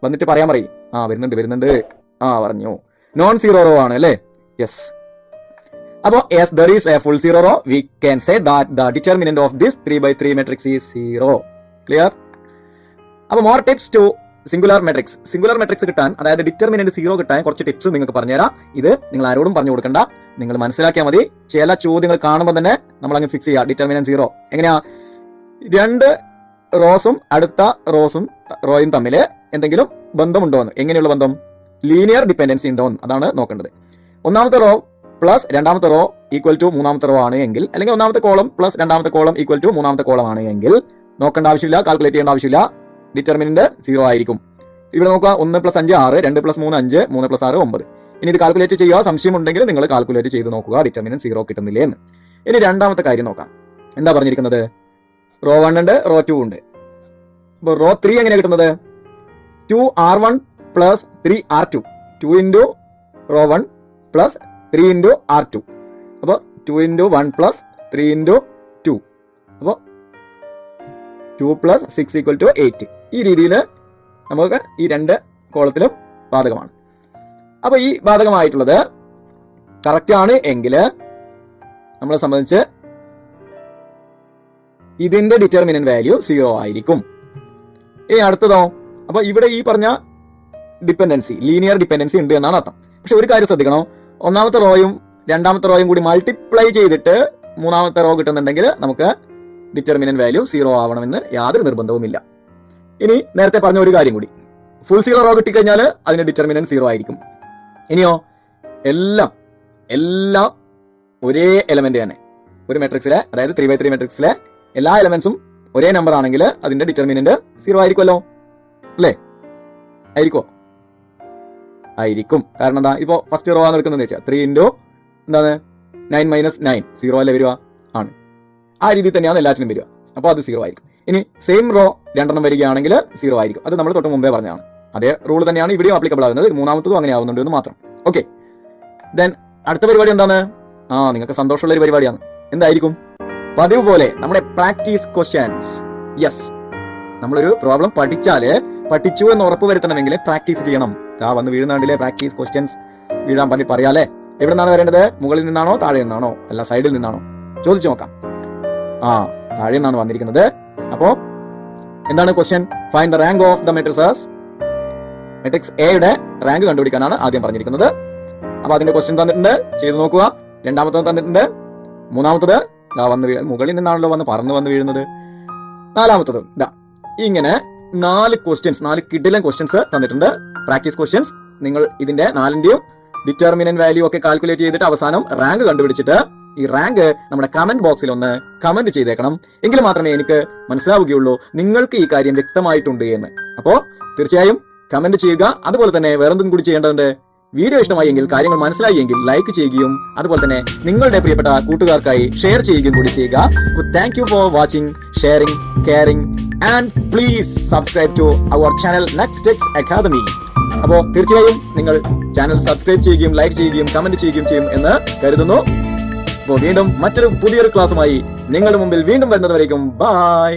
വന്നിട്ട് പറയാൻ പറയും. വരുന്നുണ്ട്. പറഞ്ഞു നോൺ സീറോ റോ ആണ് അല്ലേ? യെസ്. അപ്പോൾ as there is a full zero row, we can say that the determinant of this 3x3 matrix is 0. Clear? അപ്പോൾ more tips to singular matrix കിട്ടാൻ, അതായത് ഡിറ്റർമിനന്റ് 0 കിട്ടാൻ കുറച്ച് ടിപ്സ് നിങ്ങൾക്ക് പറഞ്ഞുതരാം. ഇത് നിങ്ങൾ ആരോടും പറഞ്ഞു കൊടുക്കണ്ട, നിങ്ങൾ മനസ്സിലാക്കിയാൽ മതി. ചില ചോദ്യങ്ങൾ കാണുമ്പോൾ തന്നെ നമ്മൾ അങ്ങ് ഫിക്സ് ചെയ്യുക ഡിറ്റർമിനന്റ് 0. എങ്ങനെയാ? രണ്ട് റോസും അടുത്ത റോയും തമ്മിൽ എന്തെങ്കിലും ബന്ധമുണ്ടോ എന്ന്. എങ്ങനെയുള്ള ബന്ധം? ലീനിയർ ഡിപ്പെൻഡൻസി ഉണ്ടോ എന്ന്, അതാണ് നോക്കേണ്ടത്. ഒന്നാമത്തെ റോ പ്ലസ് രണ്ടാമത്തെ റോ ഈക്വൽ ടു മൂന്നാമത്തെ റോ ആണ് എങ്കിൽ, അല്ലെങ്കിൽ ഒന്നാമത്തെ കോളം പ്ലസ് രണ്ടാമത്തെ കോളം ഈക്വൽ ടു മൂന്നാമത്തെ കോളം ആണ് എങ്കിൽ നോക്കേണ്ട ആവശ്യമില്ല, കാൽക്കുലേറ്റ് ചെയ്യേണ്ട ആവശ്യമില്ല, ഡിറ്റർമിനന്റ് 0 ആയിരിക്കും. ഇവിടെ നോക്കുക, 1 + 5 6, 2 + 3 5, 3 + 6 9. ഇനി ഇത് കാൽക്കുലേറ്റ് ചെയ്യുക. സംശയം ഉണ്ടെങ്കിൽ നിങ്ങൾ കാൽക്കുലേറ്റ് ചെയ്ത് നോക്കുക ഡിറ്റർമിനന്റ് 0 കിട്ടുന്നില്ലേ എന്ന്. ഇനി രണ്ടാമത്തെ കാര്യം നോക്കാം. എന്താ പറഞ്ഞിരിക്കുന്നത്? റോ 1 ഉണ്ട്, റോ 2 ഉണ്ട്. അപ്പോൾ റോ 3 എങ്ങനെയാണ് കിട്ടുന്നത്? 2r1 + 3r2. 2 × raw 1 + 3 × r2. അപ്പോൾ 2 × 1 + 3 × 2. അപ്പോൾ 2 + 6 = 8. ഈ രീതിയിൽ നമുക്ക് ഈ രണ്ട് കോളത്തിലും ബാധകമാണ്. അപ്പോൾ ഈ ബാധകമായിട്ടുള്ളത് കറക്റ്റ് ആണ് എങ്കിൽ നമ്മളെ സംബന്ധിച്ച് ഇതിന്റെ ഡിറ്റർമിനന്റ് വാല്യൂ 0 ആയിരിക്കും. ഇനി അടുത്തതോ? അപ്പോൾ ഇവിടെ ഈ പറഞ്ഞ ഡിപ്പെൻഡൻസി, ലീനിയർ ഡിപ്പെൻഡൻസി ഉണ്ട് എന്നാണ് അർത്ഥം. പക്ഷെ ഒരു കാര്യം ശ്രദ്ധിക്കണം, ഒന്നാമത്തെ റോയും രണ്ടാമത്തെ റോയും കൂടി മൾട്ടിപ്ലൈ ചെയ്തിട്ട് മൂന്നാമത്തെ റോ കിട്ടുന്നുണ്ടെങ്കിൽ നമുക്ക് ഡിറ്റർമിനന്റ് വാല്യൂ 0 ആവണമെന്ന് യാതൊരു നിർബന്ധവുമില്ല. ഇനി നേരത്തെ പറഞ്ഞ ഒരു കാര്യം കൂടി, ഫുൾ 0 റോ കിട്ടിക്കഴിഞ്ഞാൽ അതിന് ഡിറ്റർമിനന്റ് 0 ആയിരിക്കും. ഇനിയോ? എല്ലാം ഒരേ എലമെന്റ് തന്നെ. ഒരു മെട്രിക്സിലെ, അതായത് 3x3 മെട്രിക്സിലെ എല്ലാ എലമെന്റ്സും ഒരേ നമ്പർ ആണെങ്കിൽ അതിന്റെ ഡിറ്റർമിനന്റ് 0 ആയിരിക്കുമല്ലോ അല്ലേ? ആയിരിക്കും. കാരണം എന്താ? ഇപ്പോൾ ഫസ്റ്റ് റോ ആണ് എടുക്കുന്നത് വെച്ചാൽ 3 × 9 - 9 0 അല്ലേ വരിക? ആണ്. ആ രീതിയിൽ തന്നെയാണ് എല്ലാറ്റിനും വരിക. അപ്പോൾ അത് 0 ആയിരിക്കും. ഇനി സെയിം റോ രണ്ടെണ്ണം വരികയാണെങ്കിൽ 0 ആയിരിക്കും. അത് നമ്മൾ തൊട്ട് മുമ്പേ പറഞ്ഞതാണ്. അതേ റൂൾ തന്നെയാണ് ഇവിടെയും ആപ്ലിക്കബിൾ ആകുന്നത്. മൂന്നാമത്തതും അങ്ങനെ ആവുന്നുണ്ട് എന്ന് മാത്രം. ഓക്കെ. ദെൻ അടുത്ത പരിപാടി എന്താണ്? നിങ്ങൾക്ക് സന്തോഷമുള്ള ഒരു പരിപാടിയാണ്. എന്തായിരിക്കും? പതിവ് പോലെ നമ്മുടെ പ്രാക്ടീസ് ക്വസ്റ്റ്യൻസ്. യെസ്, നമ്മളൊരു പ്രോബ്ലം പഠിച്ചു എന്ന് ഉറപ്പ് വരുത്തണമെങ്കിൽ പ്രാക്ടീസ് ചെയ്യണം. വന്ന് വീഴുന്നാണ്ടിലെ പ്രാക്ടീസ് ക്വസ്റ്റ്യൻസ് വീഴാൻ പറ്റി പറയാലേ. എവിടെ നിന്നാണ് വരേണ്ടത്? മുകളിൽ നിന്നാണോ താഴെ നിന്നാണോ അല്ല സൈഡിൽ നിന്നാണോ? ചോദിച്ചു നോക്കാം. താഴെ നിന്നാണ് വന്നിരിക്കുന്നത്. അപ്പോ എന്താണ് question? Find the rank of the matrix. Matrix എയുടെ റാങ്ക് കണ്ടുപിടിക്കാനാണ് ആദ്യം പറഞ്ഞിരിക്കുന്നത്. അപ്പൊ അതിന്റെ ക്വസ്റ്റ്യൻ തന്നിട്ടുണ്ട്, ചെയ്തു നോക്കുക. രണ്ടാമത്തത് തന്നിട്ടുണ്ട്. മൂന്നാമത്തത് മുകളിൽ നിന്നാണല്ലോ പറന്ന് വീഴുന്നത്. നാലാമത്തത് ഇങ്ങനെ 4 ക്വസ്റ്റ്യൻസ്, 4 കിടിലൻ ക്വസ്റ്റ്യൻസ് തന്നിട്ടുണ്ട്. Practice questions. നിങ്ങൾ ഇതിന്റെ 4ന്റെയും ഡിറ്റർമിനന്റ് വാല്യൂ ഒക്കെ കാൽക്കുലേറ്റ് ചെയ്തിട്ട് അവസാനം റാങ്ക് കണ്ടുപിടിച്ചിട്ട് ഈ റാങ്ക് നമ്മുടെ കമന്റ് ബോക്സിൽ ഒന്ന് കമന്റ് ചെയ്തേക്കണം. എങ്കിൽ മാത്രമേ എനിക്ക് മനസ്സിലാവുകയുള്ളൂ നിങ്ങൾക്ക് ഈ കാര്യം വ്യക്തമായിട്ടുണ്ട് എന്ന്. അപ്പോൾ തീർച്ചയായും കമന്റ് ചെയ്യുക. അതുപോലെ തന്നെ വേറെന്തും കൂടി ചെയ്യേണ്ടതുണ്ട്. വീഡിയോ ഇഷ്ടമായെങ്കിൽ, കാര്യങ്ങൾ മനസ്സിലായി എങ്കിൽ ലൈക്ക് ചെയ്യുകയും അതുപോലെ തന്നെ നിങ്ങളുടെ പ്രിയപ്പെട്ട കൂട്ടുകാർക്കായി ഷെയർ ചെയ്യുകയും കൂടി ചെയ്യുക. Thank you for watching, sharing, caring and please subscribe to our channel Next Academy. അപ്പോൾ തീർച്ചയായും നിങ്ങൾ ചാനൽ സബ്സ്ക്രൈബ് ചെയ്യുകയും ലൈക്ക് ചെയ്യുകയും കമന്റ് ചെയ്യുകയും ചെയ്യും എന്ന് കരുതുന്നു. അപ്പോൾ വീണ്ടും പുതിയൊരു ക്ലാസ്സുമായി നിങ്ങളുടെ മുമ്പിൽ വീണ്ടും വരുന്നതുവരേക്കും ബൈ.